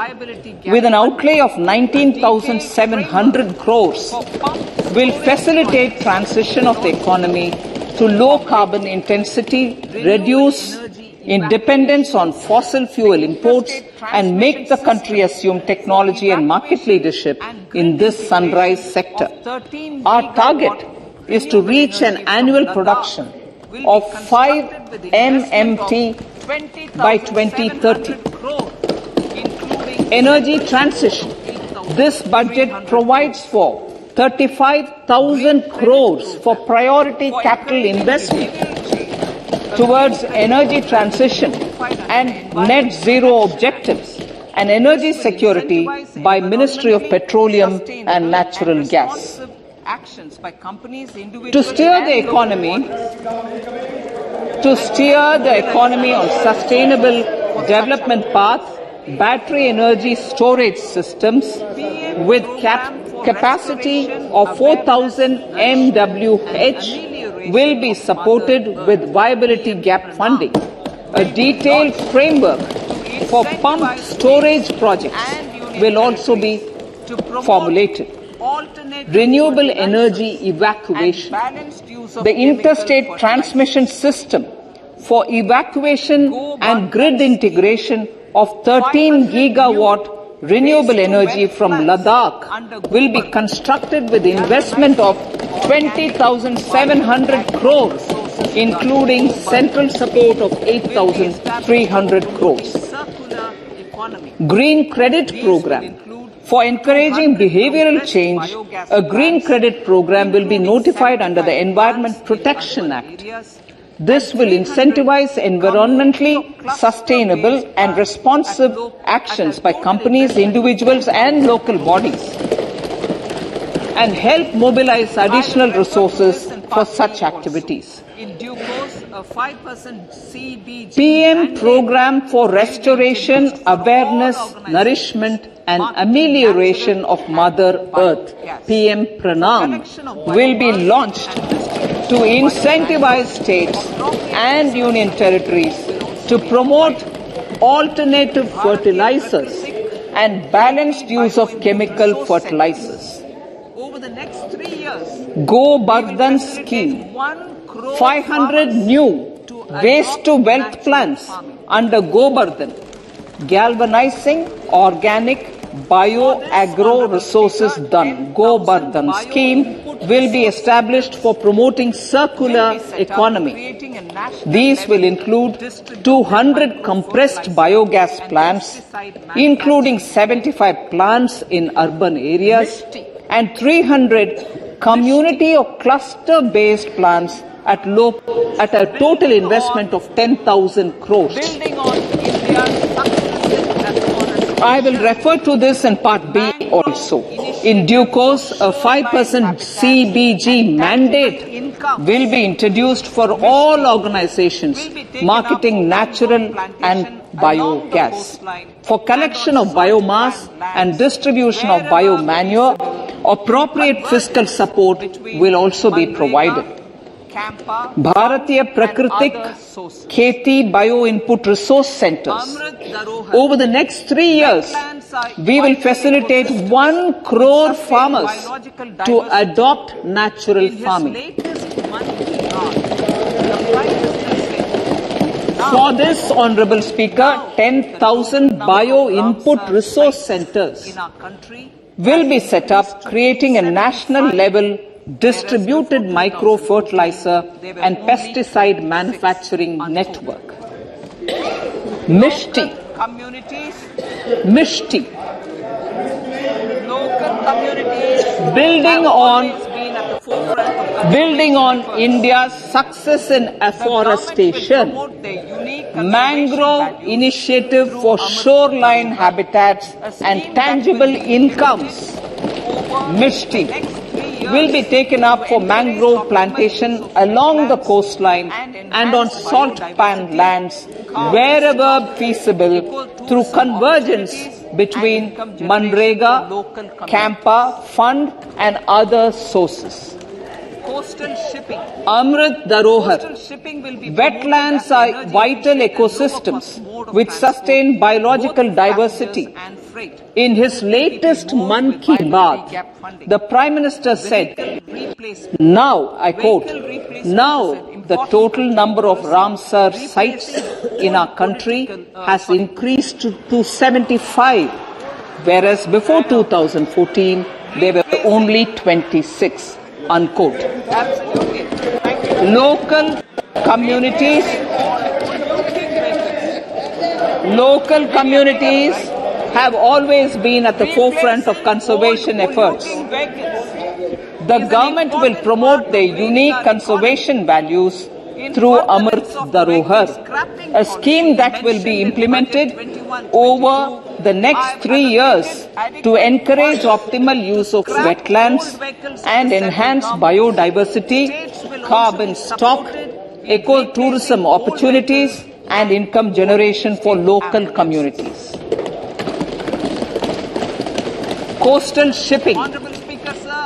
with an outlay of 19,700 crores, will facilitate transition of the economy to low carbon intensity, reduce dependence on fossil fuel imports, and make the country assume technology and market leadership in this sunrise sector. Our target is to reach an annual production of 5 MMT by 2030. Energy transition. This budget provides for 35,000 crores for priority capital investment towards energy transition and net zero objectives and energy security by Ministry of Petroleum and Natural Gas. To steer the economy on sustainable development path, battery energy storage systems with capacity of 4,000 MWh will be supported with viability gap funding. A detailed framework for pumped storage projects will also be formulated. Renewable energy evacuation. The interstate transmission system for evacuation and grid integration of 13 gigawatt renewable energy from Ladakh will be constructed with investment of 20,700 crores, including central support of 8,300 crores. Green Credit Program. For encouraging behavioral change, a green credit program will be notified under the Environment Protection Act. This will incentivize environmentally sustainable and responsive actions by companies, individuals, and local bodies, and help mobilize additional resources for such activities. In due course, a 5% CBG PM Program for Restoration, Awareness, Nourishment and Amelioration of Mother Earth, PM Pranam, will be launched to incentivize states and union territories to promote alternative fertilizers and balanced use of chemical fertilizers. Over the next 3 years, Go Bardhan Scheme. 500 new waste to wealth plants under Go Bardhan, galvanizing organic bio-agro resources done. Go Bardhan scheme will be established for promoting circular economy. These will include 200 compressed biogas plants, including 75 plants in urban areas, and 300 community or cluster-based plants at a total investment of 10,000 crores. I will refer to this in Part B also. In due course, a 5% CBG mandate will be introduced for all organizations marketing natural and biogas. For collection of biomass and distribution of biomanure, appropriate fiscal support will also be provided. Bharatiya Prakritik Kheti Bio Input Resource Centers. Over the next 3 years, we will facilitate 1 crore farmers to adopt natural farming. For this, Honorable Speaker, 10,000 Bio Input Resource Centers will be set up, creating a national level distributed micro-fertilizer and pesticide manufacturing network. Mishti. Building on India's success in afforestation, mangrove initiative for shoreline habitats and tangible incomes. Mishti will be taken up for mangrove plantation along the coastline and on salt pan lands wherever feasible through convergence between Manrega, Campa, Fund and other sources. Coastal shipping. Amrit Dharohar. Coastal shipping will be Wetlands are vital ecosystems which sustain biological diversity. In his latest Mann Ki Baat, the Prime Minister said, now, I quote, now the total number of Ramsar sites in our country has increased to 75, whereas before 2014 there were only 26, unquote. Local communities have always been at the forefront of conservation efforts. The government will promote their unique conservation values through Amrit Dharohar, a scheme that will be implemented over the next 3 years to encourage optimal use of wetlands and enhance biodiversity, carbon stock, eco-tourism opportunities and income generation for local communities. Coastal shipping.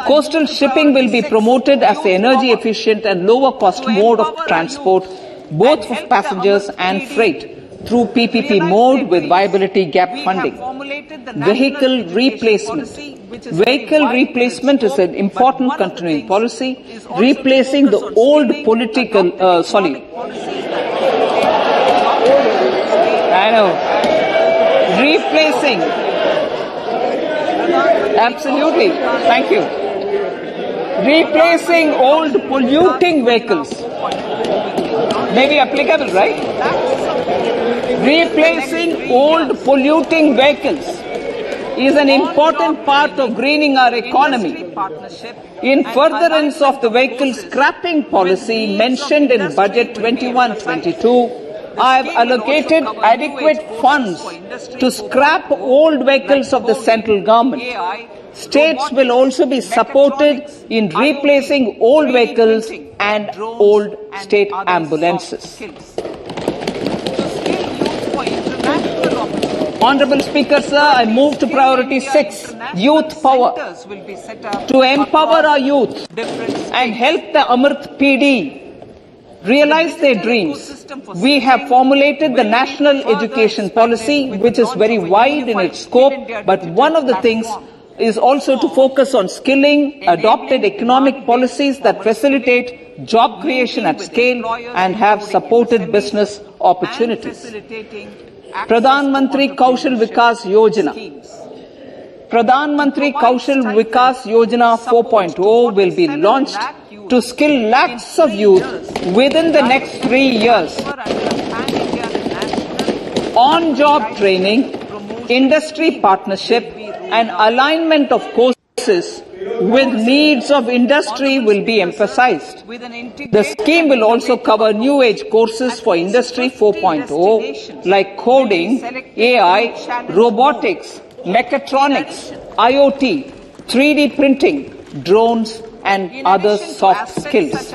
Coastal shipping will be promoted as the energy efficient and lower cost mode of transport, both for passengers and freight, through PPP mode with viability gap funding. Vehicle replacement. Vehicle replacement is an important continuing policy, replacing the old replacing. Absolutely. Thank you. Replacing old polluting vehicles. Maybe applicable, right? Replacing old polluting vehicles is an important part of greening our economy. In furtherance of the vehicle scrapping policy mentioned in Budget 21-22, I have allocated adequate funds to scrap old vehicles of the central government. States will also be supported in replacing old vehicles and old state ambulances. Honourable Speaker, sir, I move to priority 6, youth power. To empower our youth and help the Amrit PD realize their dreams, we have formulated the National Education Policy, which is very wide in its scope, but one of the things is also to focus on skilling, adopted economic policies that facilitate job creation at scale and have supported business opportunities. Pradhan Mantri Kaushal Vikas Yojana. Pradhan Mantri Kaushal Vikas Yojana 4.0 will be launched to skill lakhs of youth within the next 3 years. On-job training, industry partnership and alignment of courses with needs of industry will be emphasized. The scheme will also cover new age courses for Industry 4.0 like coding, AI, robotics, mechatronics, IoT, 3D printing, drones and other soft skills.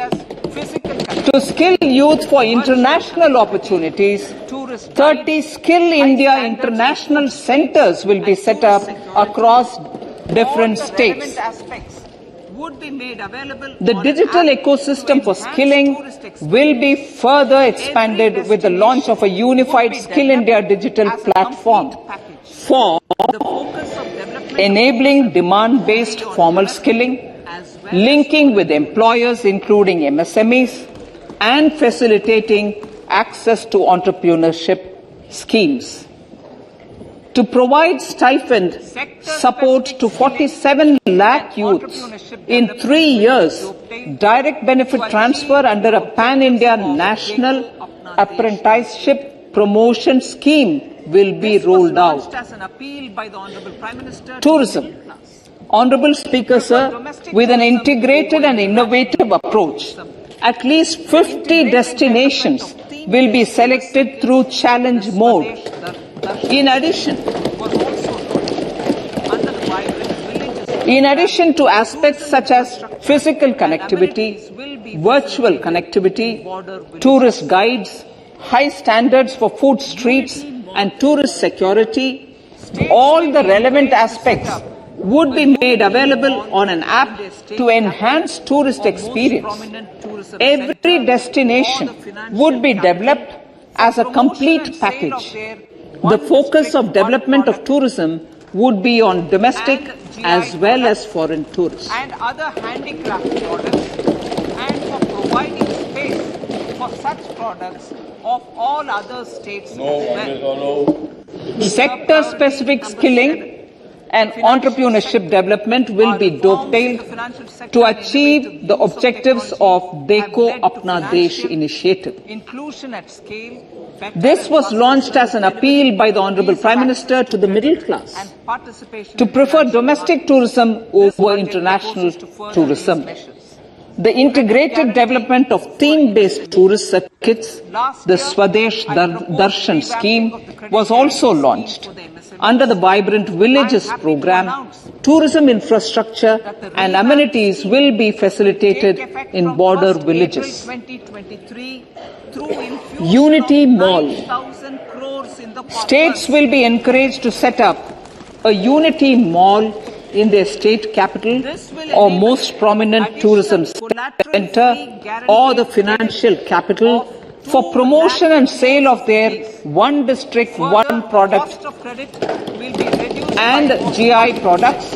To skill youth for international opportunities, 30 Skill India International Centers will be set up across different states. The digital ecosystem for skilling will be further expanded with the launch of a unified Skill India digital platform for enabling demand-based formal skilling, linking with employers including MSMEs, and facilitating access to entrepreneurship schemes. To provide stipend support to 47 lakh youths in 3 years, direct benefit transfer under a pan-India national apprenticeship promotion scheme will be rolled out. Tourism. Honourable Speaker, sir, with an integrated and innovative approach, at least 50 destinations will be selected through challenge mode. In addition, In addition to aspects such as physical connectivity, virtual connectivity, tourist guides, high standards for food streets and tourist security, all the relevant aspects would be made available on an app to enhance tourist experience. Every destination would be developed as a complete package. The focus of development of tourism would be on domestic as well as foreign tourists. And other handicraft products, and for providing space for such products of all other states as well. Sector-specific skilling and entrepreneurship development will be dovetailed to achieve the objectives of Dekho Apna Desh initiative. Inclusion at scale. This was launched as an appeal by the Honorable Prime Minister to the middle class to prefer domestic tourism over international tourism. The integrated development of theme-based tourist circuits, the Swadesh Darshan scheme, was also launched. Under the Vibrant Villages program, tourism infrastructure and amenities will be facilitated in border villages. Unity Mall. States will be encouraged to set up a Unity Mall in their state capital or most prominent tourism center or the financial capital for promotion and sale of their one district, one product and GI products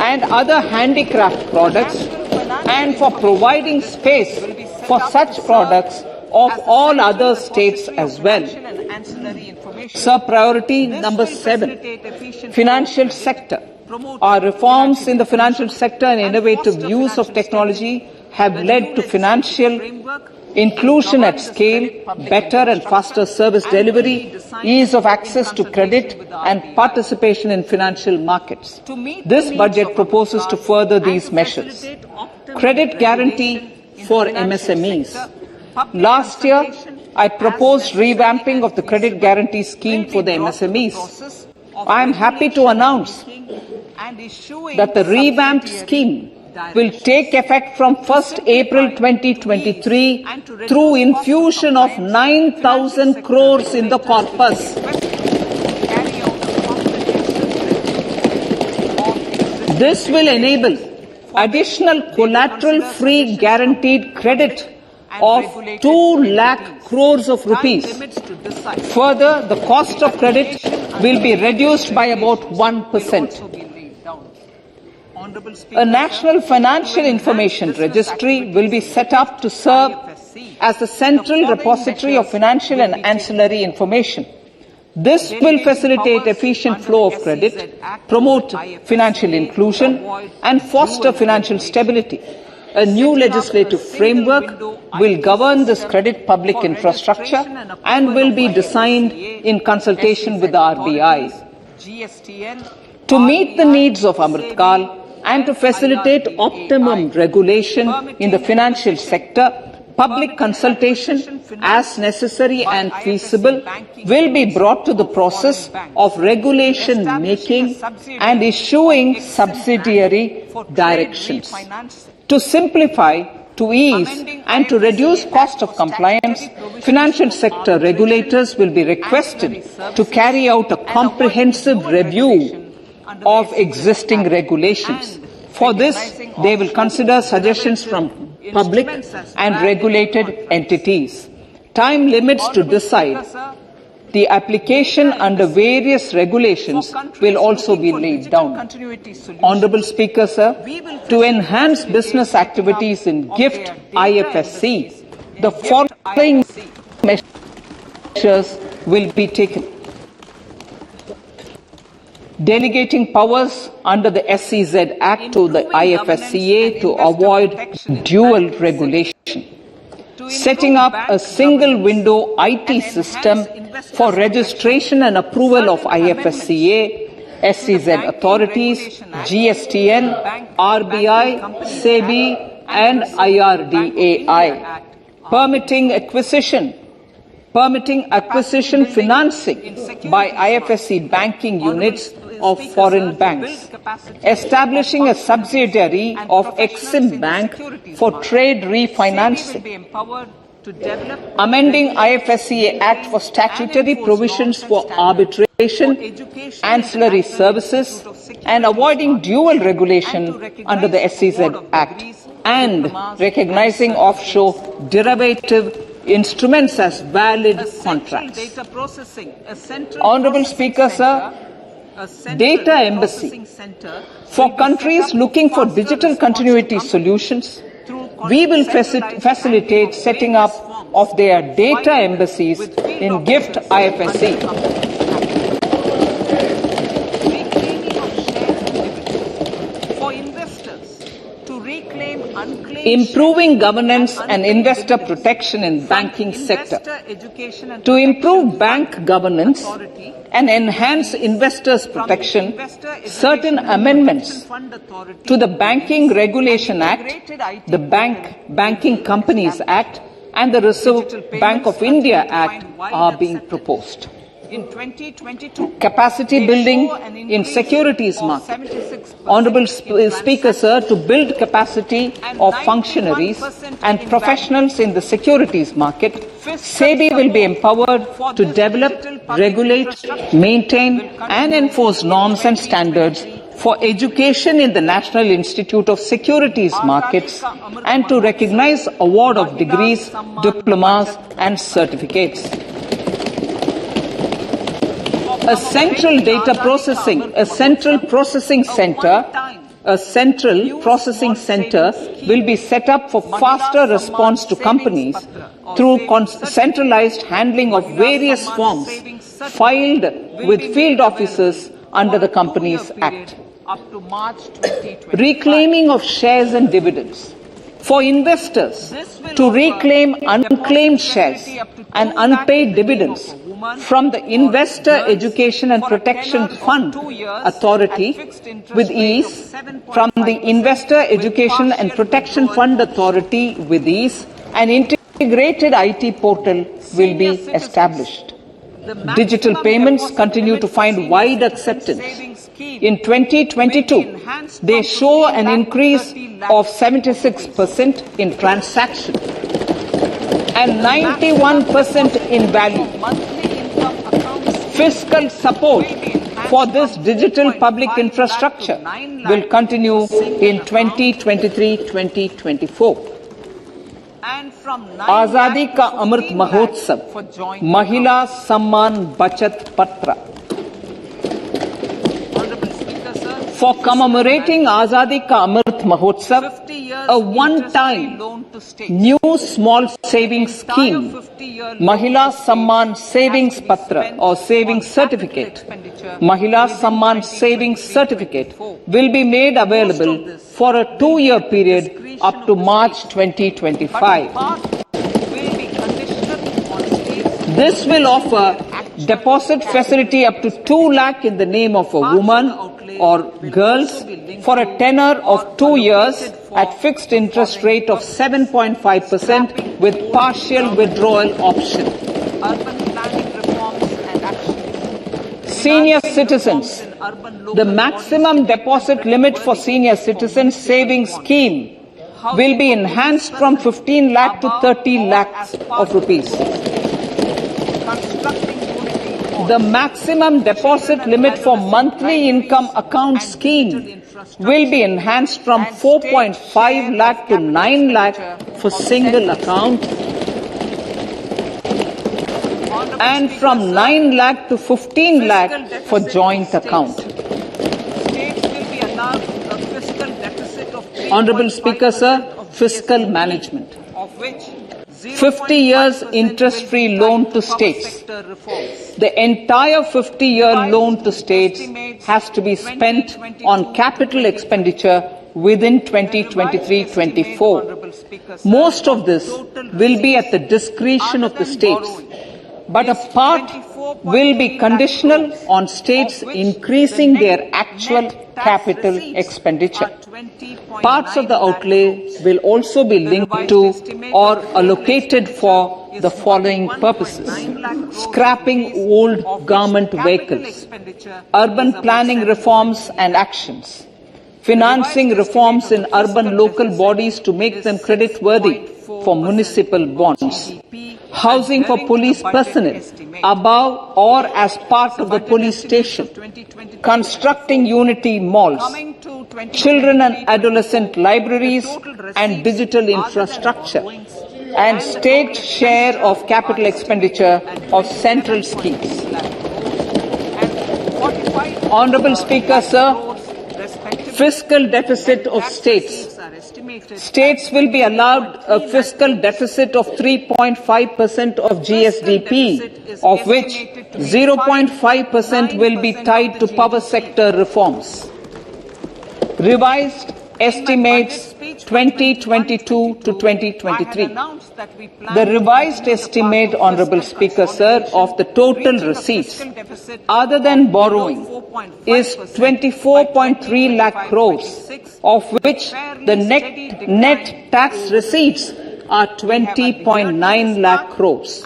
and other handicraft products, and for providing space for such products of all other states as well. Sir, priority number 7, financial sector. Our reforms in the financial sector and innovative use of technology have led to financial inclusion at scale, better and faster service delivery, ease of access to credit and participation in financial markets. This budget proposes to further these measures. Credit guarantee for MSMEs. Last year, I proposed revamping of the credit guarantee scheme for the MSMEs. I am happy to announce that the revamped scheme will take effect from 1st April 2023 through infusion of 9,000 crores in the corpus. This will enable additional collateral-free guaranteed credit of 2 lakh crores of rupees. Further, the cost of credit will be reduced by about 1%. A National Financial Information Registry will be set up to serve as the central repository of financial and ancillary information. This will facilitate efficient flow of credit, promote financial inclusion, and foster financial stability. A new legislative framework will govern this credit public infrastructure and will be designed in consultation with the RBI. To meet the needs of Amritkal and to facilitate optimum regulation in the financial sector, public consultation, as necessary and feasible, will be brought to the process of regulation making and issuing subsidiary directions. To simplify, to ease and to reduce cost of compliance, financial sector regulators will be requested to carry out a comprehensive review of existing regulations. For this, they will consider suggestions from public and regulated entities. Time limits to decide the application under various regulations will also be laid down. Honourable Speaker, sir, to enhance business activities in GIFT IFSC, the following measures will be taken. Delegating powers under the SEZ Act to the IFSCA to avoid dual regulation. Setting up a single window IT system for registration and approval of IFSCA, SEZ authorities, GSTN, RBI, SEBI and IRDAI. Permitting acquisition financing by IFSC banking units of foreign banks, establishing a subsidiary of Exim Bank for trade refinancing, amending IFSCA Act for statutory provisions for arbitration, ancillary services, and avoiding dual regulation under the SEZ Act, and recognizing offshore derivative instruments as valid contracts. Honorable Speaker, sir, Data Embassy. For countries looking for digital continuity solutions, we will facilitate setting up of their data embassies in GIFT IFSC. Improving governance and investor protection in banking sector. To improve bank governance and enhance investors' protection, certain amendments to the Banking Regulation Act, the Banking Companies Act, and the Reserve Bank of India Act are being proposed. In 2022, capacity building in securities market. Honorable Speaker, sir, to build capacity of functionaries and professionals in the securities market, SEBI will be empowered to develop, regulate, maintain and enforce norms and standards for education in the National Institute of Securities Markets and to recognize award of degrees, diplomas and certificates. A central data processing, a central processing center will be set up for faster response to companies through centralized handling of various forms filed with field officers under the Companies Act. Reclaiming of shares and dividends. For investors to reclaim unclaimed shares and unpaid dividends from the Investor Education and Protection Fund Authority with ease, from the Investor Education and Protection Fund Authority with ease, an integrated IT portal will be established. Digital payments continue to find wide acceptance. In 2022, they show an increase of 76% in transactions and 91% in value. Fiscal support for this digital public infrastructure will continue in 2023-2024. Azadi Ka Amrit Mahotsav, Mahila Samman Bachat Patra. For commemorating Azadi Ka Amrit Mahotsav, a one-time new small savings scheme, Mahila Samman Savings Patra or Savings Certificate, Mahila Samman Savings Certificate will be made available for a 2-year period up to March 2025. This will offer deposit facility up to 2 lakh in the name of a woman or girls for a tenure of 2 years at fixed interest rate of 7.5% with partial withdrawal option. Senior citizens. The maximum deposit limit for senior citizens savings scheme will be enhanced from 15 lakh to 30 lakhs of rupees. The maximum deposit limit for monthly income account scheme will be enhanced from 4.5 lakh to 9 lakh for single account and from 9 lakh to 15 lakh for joint account. Honorable Speaker, sir, fiscal management. 50 years interest-free loan to states. The entire 50-year loan to states has to be spent on capital expenditure within 2023-24. Most of this will be at the discretion of the states, but a part will be conditional on states increasing their actual capital expenditure. Parts of the outlay will also be linked to or allocated for the following purposes: scrapping old government vehicles, urban planning reforms and actions, financing reforms in urban local bodies to make them credit-worthy for municipal bonds, housing for police personnel above or as part of the police station, constructing unity malls, children and adolescent libraries and digital infrastructure, and state share of capital expenditure of central schemes. Honorable Speaker, sir, fiscal deficit of states. States will be allowed a fiscal deficit of 3.5% of GSDP, of which 0.5% will be tied to power sector reforms. Revised estimates 2022 to 2023. The revised estimate, Honorable Speaker, sir, of the total receipts other than borrowing is 24.3 lakh crores, of which the net tax receipts are 20.9 lakh crores.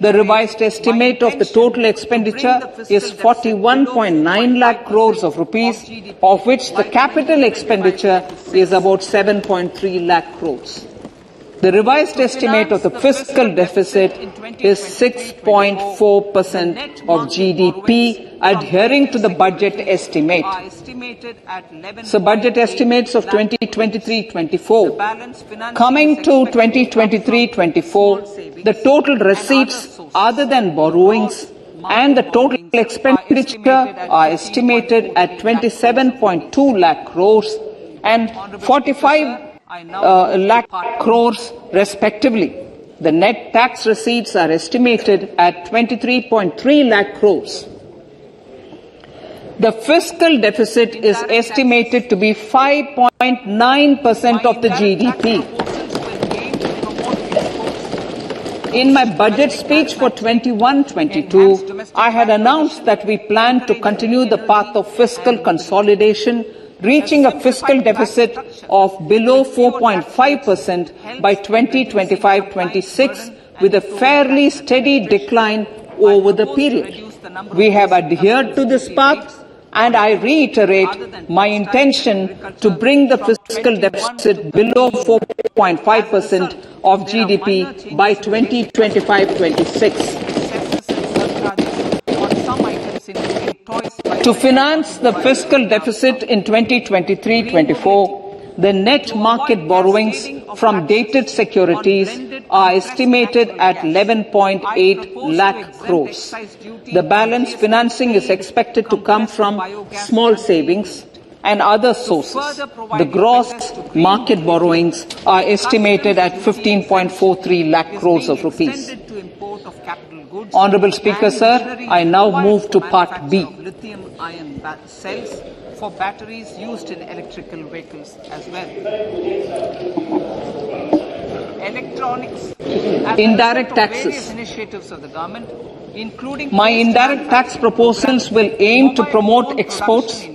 The revised estimate of the total expenditure is 41.9 lakh crores of rupees, of which the capital expenditure is about 7.3 lakh crores. The revised estimate of the fiscal deficit is 6.4% of GDP, adhering to the budget estimate. So budget estimates of 2023-24. Coming to 2023-24, the total receipts other than borrowings and the total expenditure are estimated at 27.2 lakh crores and 45 lakh crores respectively. The net tax receipts are estimated at 23.3 lakh crores. The fiscal deficit is estimated to be 5.9% of the GDP. In my budget speech for 21-22, I had announced that we plan to continue the path of fiscal consolidation, reaching a fiscal deficit of below 4.5% by 2025-26 with a fairly steady decline over the period. We have adhered to this path, and I reiterate my intention to bring the fiscal deficit below 4.5% of GDP by 2025-26. To finance the fiscal deficit in 2023-24, the net market borrowings from dated securities are estimated at 11.8 lakh crores. The balance financing is expected to come from small savings and other sources. The gross market borrowings are estimated at 15.43 lakh crores of rupees. Honorable Speaker, sir, I now move to Part B. Lithium-ion cells for batteries used in electrical vehicles as well. Electronics. Indirect taxes. Initiatives of the government, including my indirect tax proposals will aim to promote exports,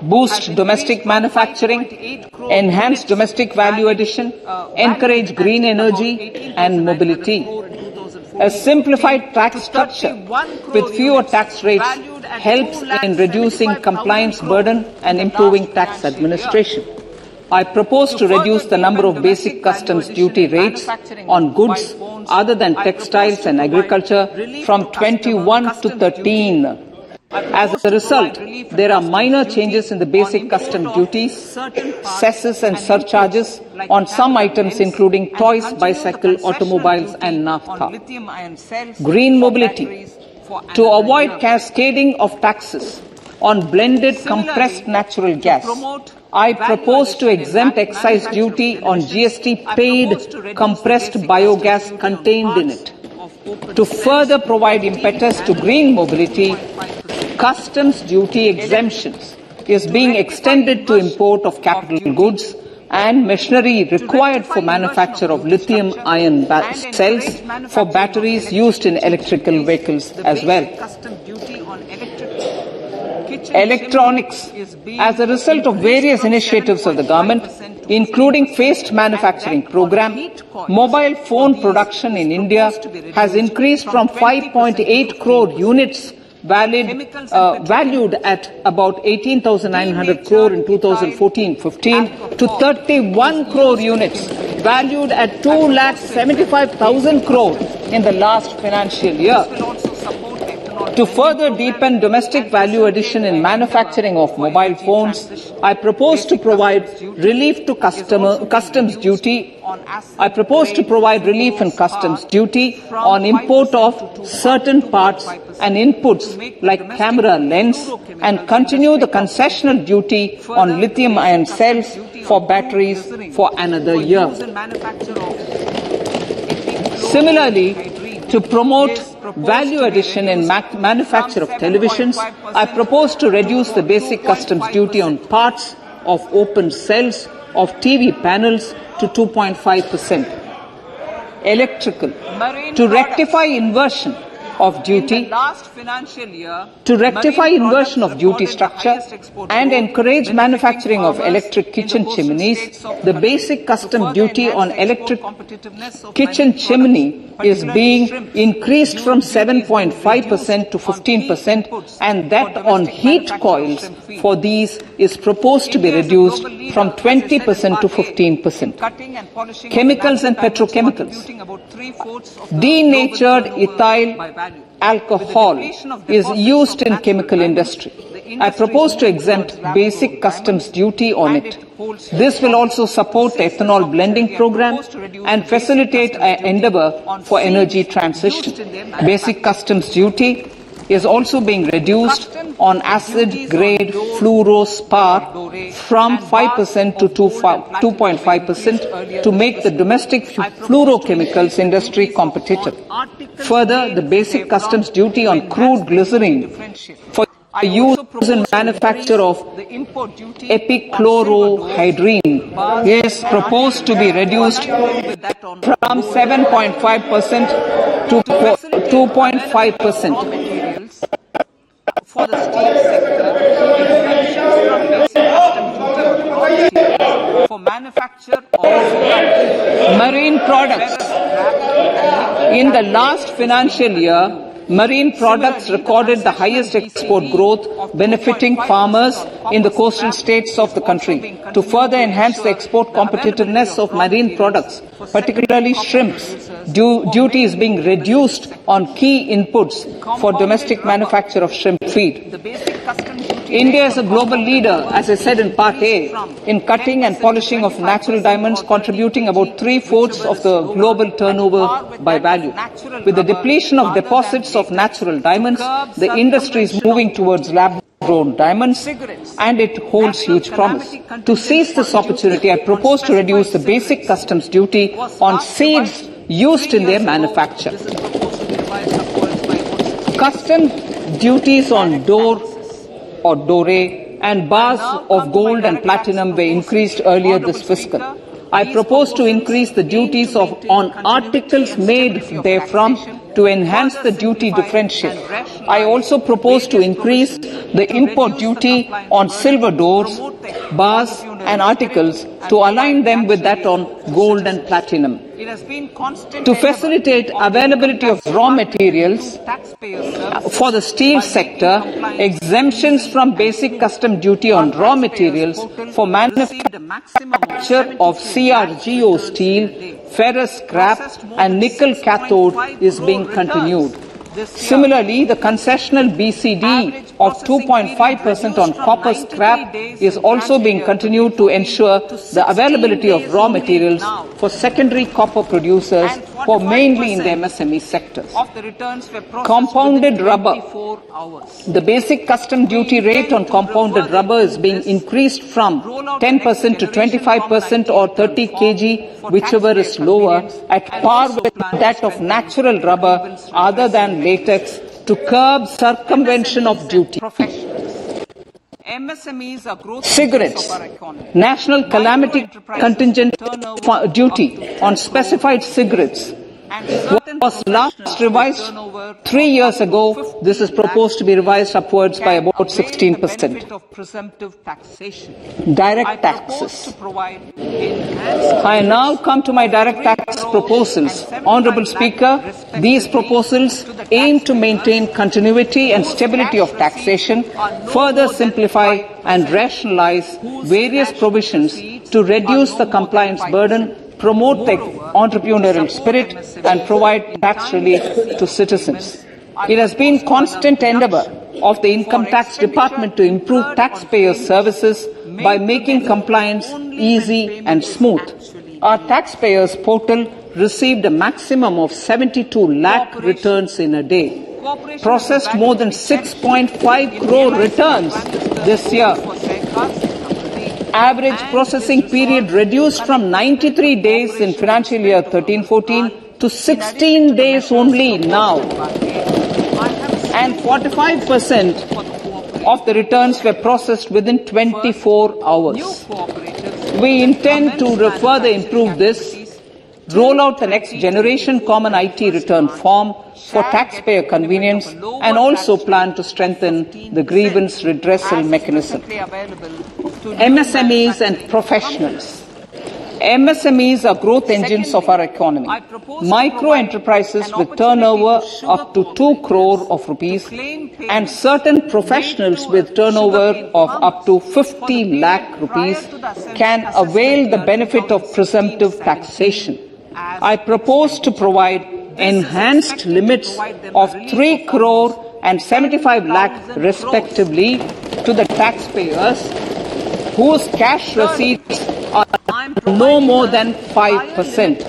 boost domestic manufacturing, enhance domestic value addition, encourage green energy and mobility. A simplified tax structure with fewer tax rates helps in reducing compliance burden and improving tax administration. I propose to reduce the number of basic customs duty rates on goods other than textiles and agriculture from 21 to 13. As a result, there are minor changes in the basic custom duties, cesses and surcharges on some items including toys, bicycle, automobiles and naphtha. Green mobility. To avoid cascading of taxes on blended compressed natural gas, I propose to exempt excise duty on GST paid compressed biogas contained in it. To further provide impetus to green mobility, customs duty exemptions is being extended to import of capital goods and machinery required for manufacture of lithium-ion cells for batteries used in electrical vehicles as well. Electronics. As a result of various initiatives of the government, including phased manufacturing program, mobile phone production in India has increased from 5.8 crore units valued at about 18,900 crore in 2014-15 to 31 crore units valued at 2,75,000 crore in the last financial year. To further deepen domestic value addition in manufacturing of mobile phones, I propose to provide relief to customs duty. I propose to provide relief in customs duty on import of certain parts and inputs like camera lens and continue the concessional duty on lithium-ion cells for batteries for another year. Similarly, to promote value addition in manufacture of televisions, I propose to reduce the basic customs duty on parts of open cells of TV panels to 2.5%. Electrical, to rectify inversion of duty, structure and encourage manufacturing of electric kitchen chimneys, the basic custom duty on electric kitchen chimney is being increased from 7.5% to 15%, and that on heat coils for these is proposed to be reduced from 20% to 15%. Chemicals and petrochemicals. Denatured ethyl alcohol is used in chemical industry. I propose to exempt basic customs duty on it. This will also support the ethanol blending program and facilitate an endeavor for energy transition. Basic customs duty is also being reduced on acid-grade fluorospar from 5% to 2.5% to make the domestic fluorochemicals industry competitive. Further, the basic customs duty on crude glycerine for use in manufacture of epichlorohydrin is proposed to be reduced from 7.5% to 2.5%. For the steel sector, exemptions from basic customs duty on raw materials for manufacture of marine products. In the last financial year, marine products recorded the highest export growth, benefiting farmers in the coastal states of the country. To further enhance the export competitiveness of marine products, particularly shrimps, duty is being reduced on key inputs for domestic manufacture of shrimp feed. India is a global leader, as I said in Part A, in cutting and polishing of natural diamonds, contributing about 3/4 of the global turnover by value. With the depletion of deposits of natural diamonds, the industry is moving towards lab-grown diamonds, and it holds huge promise. To seize this opportunity, I propose to reduce the basic customs duty on seeds used in their manufacture. Customs duties on dore and bars of gold and platinum were increased earlier this fiscal. I propose to increase the duties on articles made therefrom to enhance the duty differential. I also propose to increase the import duty on silver doors, bars and articles to align them with that on gold and platinum. To facilitate availability of raw materials for the steel sector, exemptions from basic custom duty on raw materials for manufacture of CRGO steel, ferrous scrap and nickel cathode is being continued. Similarly, the concessional BCD of 2.5% on copper scrap is also being continued to ensure the availability of raw materials for secondary copper producers who are mainly in the MSME sector. Compounded rubber. The basic custom duty rate on compounded rubber is being increased from 10% to 25% or 30 kg, whichever is lower, at par with that of natural rubber other than latex, to curb circumvention of duty. MSMEs are growth cigarettes. National calamity contingent duty on specified cigarettes was last revised 3 years ago. This is proposed to be revised upwards by about 16%. Of presumptive taxation. Direct taxes. I now come to my direct tax proposals. Honourable Speaker, these proposals aim to maintain continuity and stability of taxation, further simplify and rationalise various provisions to reduce the compliance burden, promote the entrepreneurial spirit and provide tax relief to citizens. It has been constant endeavour of the Income Tax Department to improve taxpayers' services by making compliance easy and smooth. Our taxpayers portal received a maximum of 72 lakh returns in a day, processed more than 6.5 crore returns this year. Average processing period reduced from 93 days in financial year 13-14 to 16 days only now. And 45% of the returns were processed within 24 hours. We intend to further improve this, roll out the next generation common IT return form for taxpayer convenience, and also plan to strengthen the grievance redressal mechanism. MSMEs and professionals. MSMEs are growth engines of our economy. Micro enterprises with turnover up to 2 crore of rupees and certain professionals with turnover of up to 50 lakh rupees can avail the benefit of presumptive taxation. I propose to provide enhanced limits of 3 crore and 75 lakh respectively to the taxpayers whose cash receipts are no more than 5%.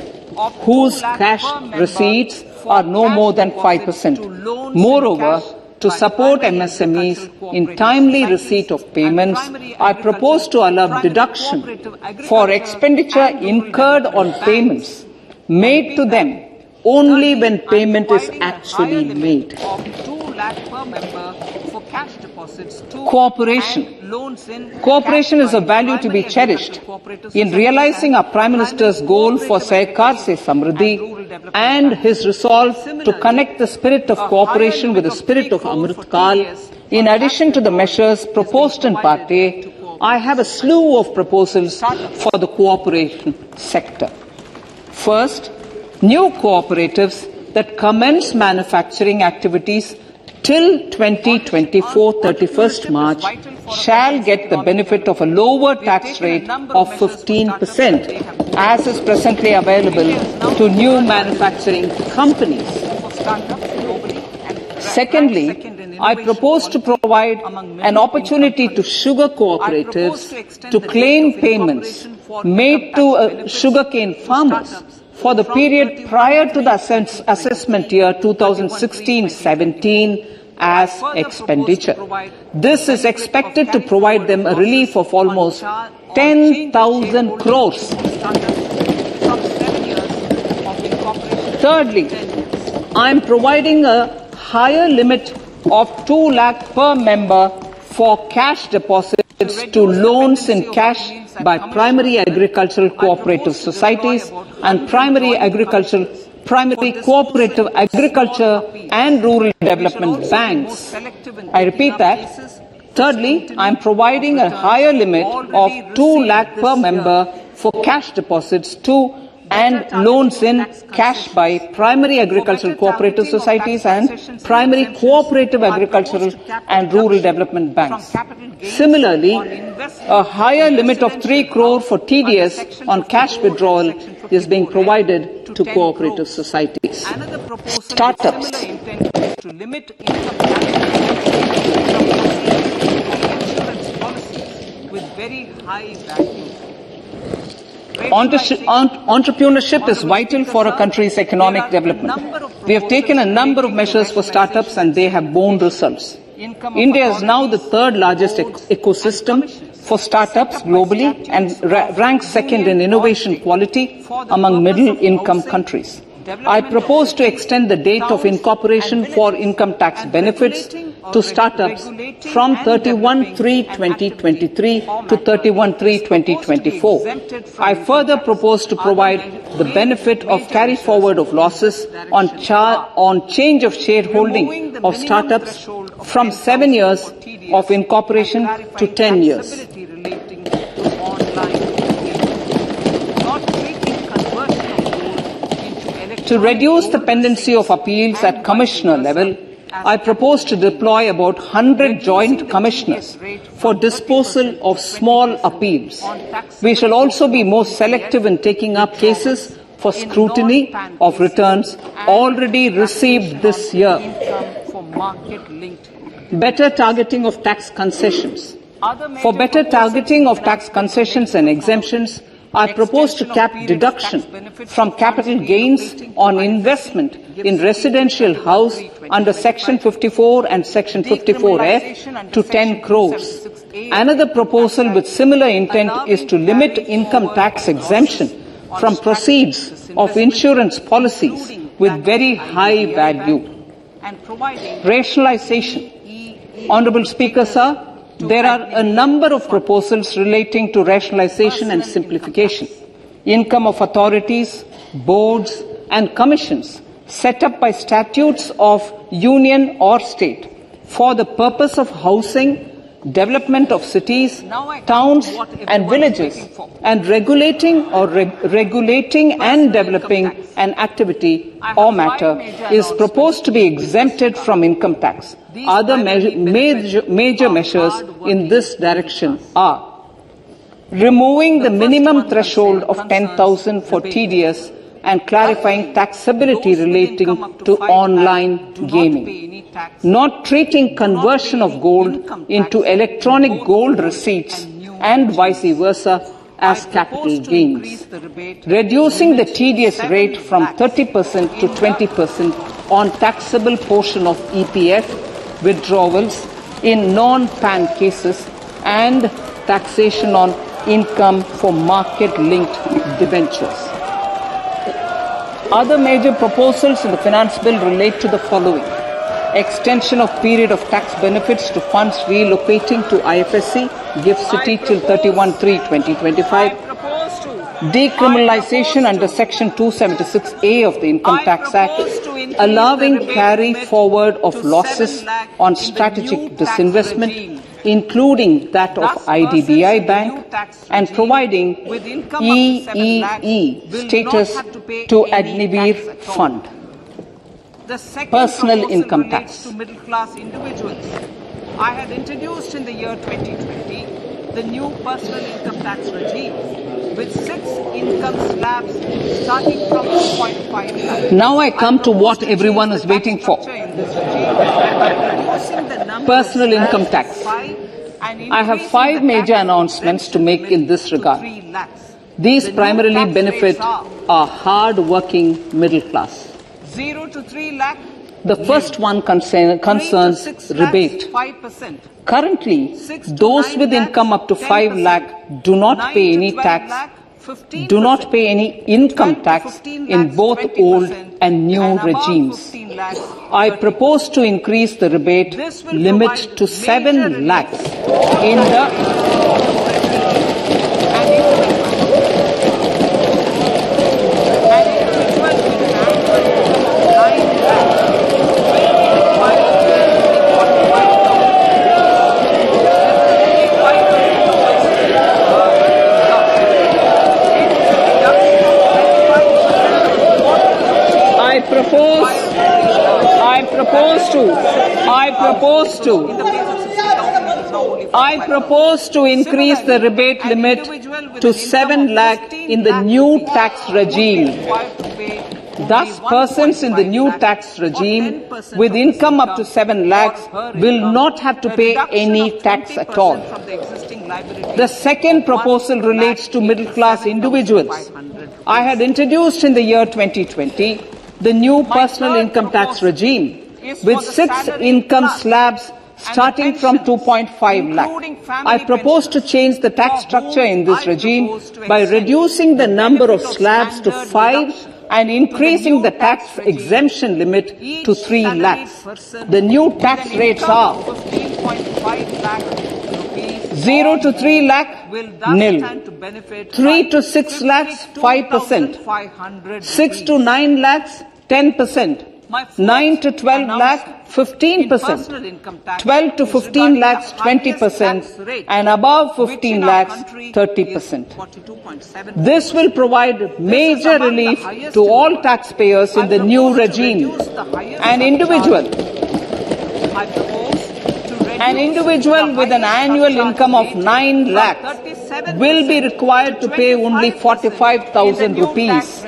Whose cash receipts are no more than 5%. Moreover, to support MSMEs in timely receipt of payments, I propose to allow deduction for expenditure incurred on payments made to them only when payment is actually made. Cooperation. Cooperation is a value to be cherished. In realizing our Prime Minister's goal for Sahkar Se Samriddhi and his resolve to connect the spirit of cooperation with the spirit of Amrit Kal, in addition to the measures proposed in Part A, I have a slew of proposals for the cooperation sector. First, new cooperatives that commence manufacturing activities till 2024 31st March shall get the benefit of a lower tax rate of 15% as is presently available to new manufacturing companies. Secondly, I propose to provide an opportunity to sugar cooperatives to claim payments made to sugarcane farmers for the period prior to the assessment year 2016-17 as expenditure. This is expected to provide them a relief of almost 10,000 crores. Thirdly, I am providing a higher limit of 2 lakh per member for cash deposits to loans in cash by primary agricultural cooperative societies and primary cooperative agriculture and rural development banks. I repeat that. Thirdly, I am providing a higher limit of 2 lakh per member for cash deposits to and loans in cash by primary agricultural cooperative societies and primary cooperative agricultural and rural development banks. Similarly, a higher limit of 3 crore for TDS on cash withdrawal is being provided to cooperative societies. Startups. To limit income policies with very high value. Entrepreneurship is vital for a country's economic development. We have taken a number of measures for startups and they have borne results. India is now the third largest ecosystem for startups globally and ranks second in innovation quality among middle-income countries. I propose to extend the date of incorporation for income tax benefits to startups from 31/3/2023 to 31/3/2024. I further propose to provide the benefit of carry forward of losses on change of shareholding of startups from 7 years of incorporation to 10 years. To reduce the pendency of appeals at commissioner level, I propose to deploy about 100 joint commissioners for disposal of small appeals. We shall also be more selective in taking up cases for scrutiny of returns already received this year. Better targeting of tax concessions. For better targeting of tax concessions and exemptions, I propose to cap deduction from capital gains on investment in residential house under Section 54 and Section 54F to 10 crores. Another proposal with similar intent is to limit income tax exemption from proceeds of insurance policies with very high value. Rationalization. Honourable Speaker, sir, there are a number of proposals relating to rationalization and simplification. Income of authorities, boards and commissions set up by statutes of union or state for the purpose of housing, development of cities, towns and villages, and regulating and developing an activity or matter is proposed to be exempted from income tax. Other major measures in this direction are removing the minimum threshold of 10,000 for TDS and clarifying taxability relating to online gaming, not treating conversion of gold into electronic gold receipts and vice versa as capital gains, reducing the TDS rate from 30% to 20% on taxable portion of EPF withdrawals in non-PAN cases, and taxation on income for market-linked debentures. Other major proposals in the finance bill relate to the following: extension of period of tax benefits to funds relocating to IFSC, GIFT City till 31/3/2025, decriminalization under Section 276A of the Income Tax Act, allowing carry forward of losses on strategic disinvestment, including that of IDBI Bank, and providing EEE status to Agnivir Fund. Personal income tax. To middle class individuals. I had introduced in the year 2020 the new personal income tax regime with 6 income slabs starting from 2.5 lakhs. Now I come to what everyone is waiting for. Personal income tax. I have 5 major announcements to make in this regard. These primarily benefit our hard-working middle class. 0 to 3 lakh. The first one concerns rebate. 5%. Currently, those with income up to 5 lakh do not pay any tax, do not pay any income tax in both old and new regimes. I propose to increase the rebate limit to 7 lakhs in the I propose to increase the rebate limit to 7 lakh in the new tax regime. Thus, persons in the new tax regime with income up to 7 lakhs will not have to pay any tax at all. The second proposal relates to middle class individuals. I had introduced in the year 2020 the new personal income tax regime with 6 income slabs starting from 2.5 lakh. I propose to change the tax structure in this regime by reducing the number of slabs to 5 and increasing the tax exemption limit to 3 lakhs. The new tax rates are 0 to 3 lakh, nil. 3 to 6 lakhs, 5%. 6 to 9 lakhs, 10%. 9 to 12 lakh, 15%. 12 to 15 lakhs, 20%. And above 15 lakhs, 30%. This will provide major relief to all taxpayers in the new regime. An individual with an annual income of 9 lakhs will be required to pay only 45,000 rupees.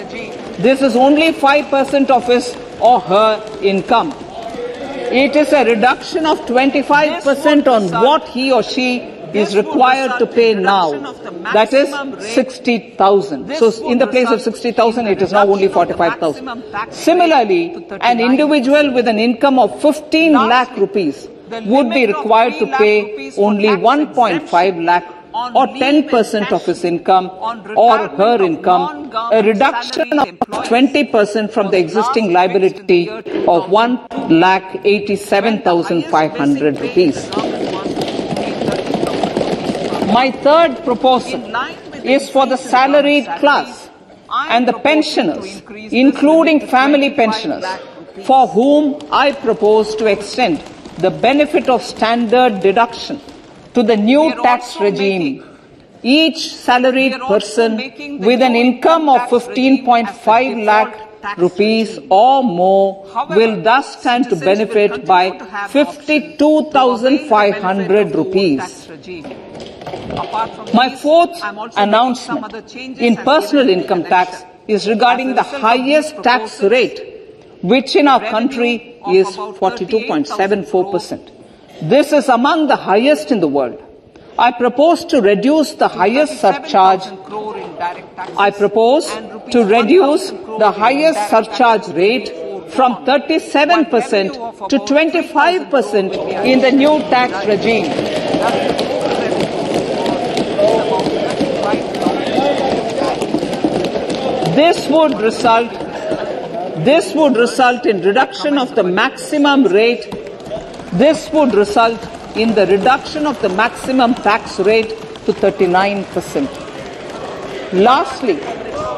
This is only 5% of his or her income. It is a reduction of 25% on what he or she is required to pay now. That is 60,000. So in the place of 60,000, it is now only 45,000. Similarly, an individual with an income of 15 lakh rupees would be required to pay only 1.5 lakh or 10% of his income or her income, a reduction of 20% from the existing liability of 1,87,500 rupees. My third proposal is for the salaried class and the pensioners, including family pensioners, for whom I propose to extend the benefit of standard deduction to the new tax regime. Each salaried person with an income of 15.5 lakh rupees or more will thus stand to benefit by 52,500 rupees. My fourth announcement in personal income tax is regarding the highest tax rate, which in our country is 42.74%. This is among the highest in the world. I propose to reduce the highest surcharge. Rate from 37% to 25% in the new tax regime. This would result in reduction of the maximum rate. This would result in the reduction of the maximum tax rate to 39%. Lastly,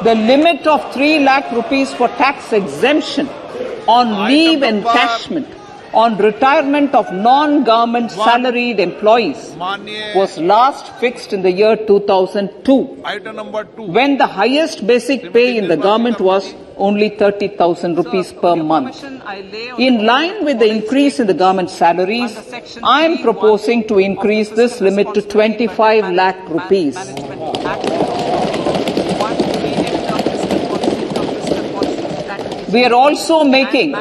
the limit of 3 lakh rupees for tax exemption on leave encashment on retirement of non-government salaried employees was last fixed in the year 2002, when the highest basic pay in the government was only 30,000 rupees per month. In line with the increase in the government salaries, I am proposing to increase this limit to 25 lakh rupees. We are also making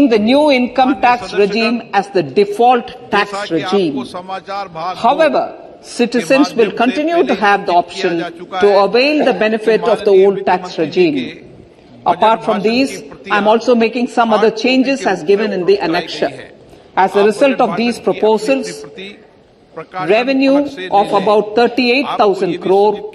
the new income tax regime as the default tax regime. However, citizens will continue to have the option to avail the benefit of the old tax regime. Apart from these, I am also making some other changes as given in the annexure. As a result of these proposals, revenue of about 38,000 crore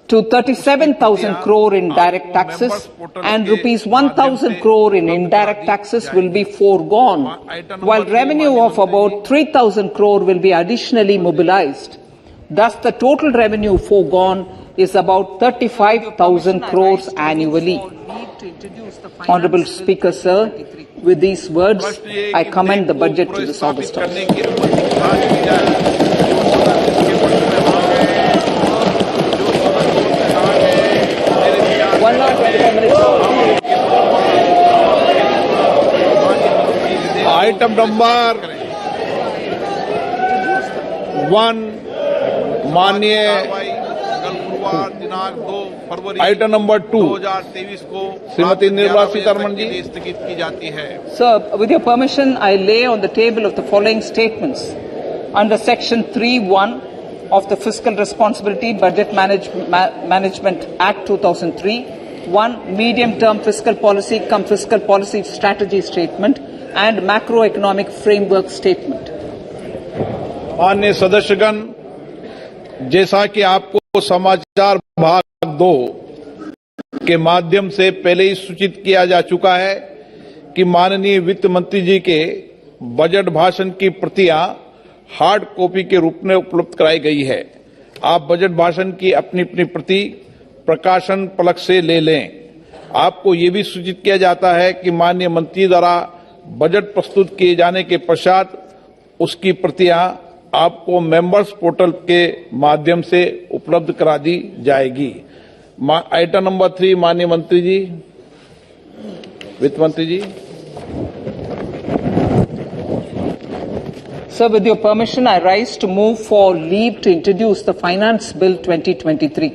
to 37,000 crore in direct taxes and rupees 1,000 crore in indirect taxes will be foregone, while revenue of about 3,000 crore will be additionally mobilized. Thus, the total revenue foregone is about 35,000 crores annually. Honorable Speaker, sir, with these words, I commend the budget to this August House. Item number 1, Item number 2, Srimati Nirmala Sitharaman ji. Sir, with your permission, I lay on the table of the following statements. Under Section 3(1) of the Fiscal Responsibility Budget Management Act 2003, 1. Medium-term fiscal policy cum fiscal policy strategy statement and macroeconomic framework statement. माननीय सदस्यगण, जैसा कि आपको समाचार भाग 2 के माध्यम से पहले ही सूचित किया जा चुका है कि माननीय वित्त मंत्री जी के बजट भाषण की प्रतियां हार्ड कॉपी के रूप में उपलब्ध कराई गई है। आप बजट भाषण की अपनी अपनी प्रति प्रकाशन पलक से ले लें। आपको ये भी सूचित किया जाता है कि माननीय मंत्री द्वारा बजट प्रस्तुत किए जाने के पश्चात उसकी प्रतियां आपको मेंबर्स पोर्टल के माध्यम से उपलब्ध करा दी जाएगी। आइटम नंबर 3, माननीय मंत्री जी, वित्त मंत्री जी। Sir, with your permission, I rise to move for leave to introduce the Finance Bill 2023.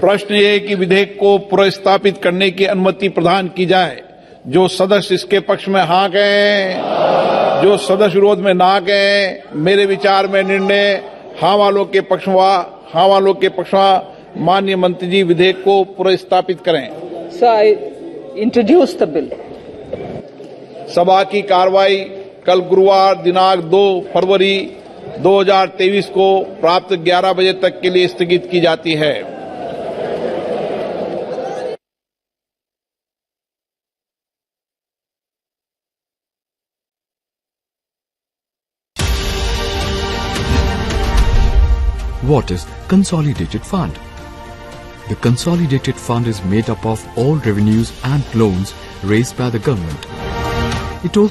प्रश्न ये है कि विधेयक को पुनर्स्थापित करने की अनुमति प्रदान की जाए। जो सदस्य इसके पक्ष में हाँ गए, जो सदस्य विरोध में ना गए, मेरे विचार में निर्णय हाँ वालों के पक्ष में माननीय मंत्री जी विधेयक को पुनर्स्थापित करें। Sir, I introduce the bill. सभा की कार्रवाई कल गुरुवार दिनांक 2 फरवरी 2023 को प्राप्त 11 बजे तक के लिए स्थगित की जाती है। What is Consolidated Fund? The Consolidated Fund is made up of all revenues and loans raised by the government. It also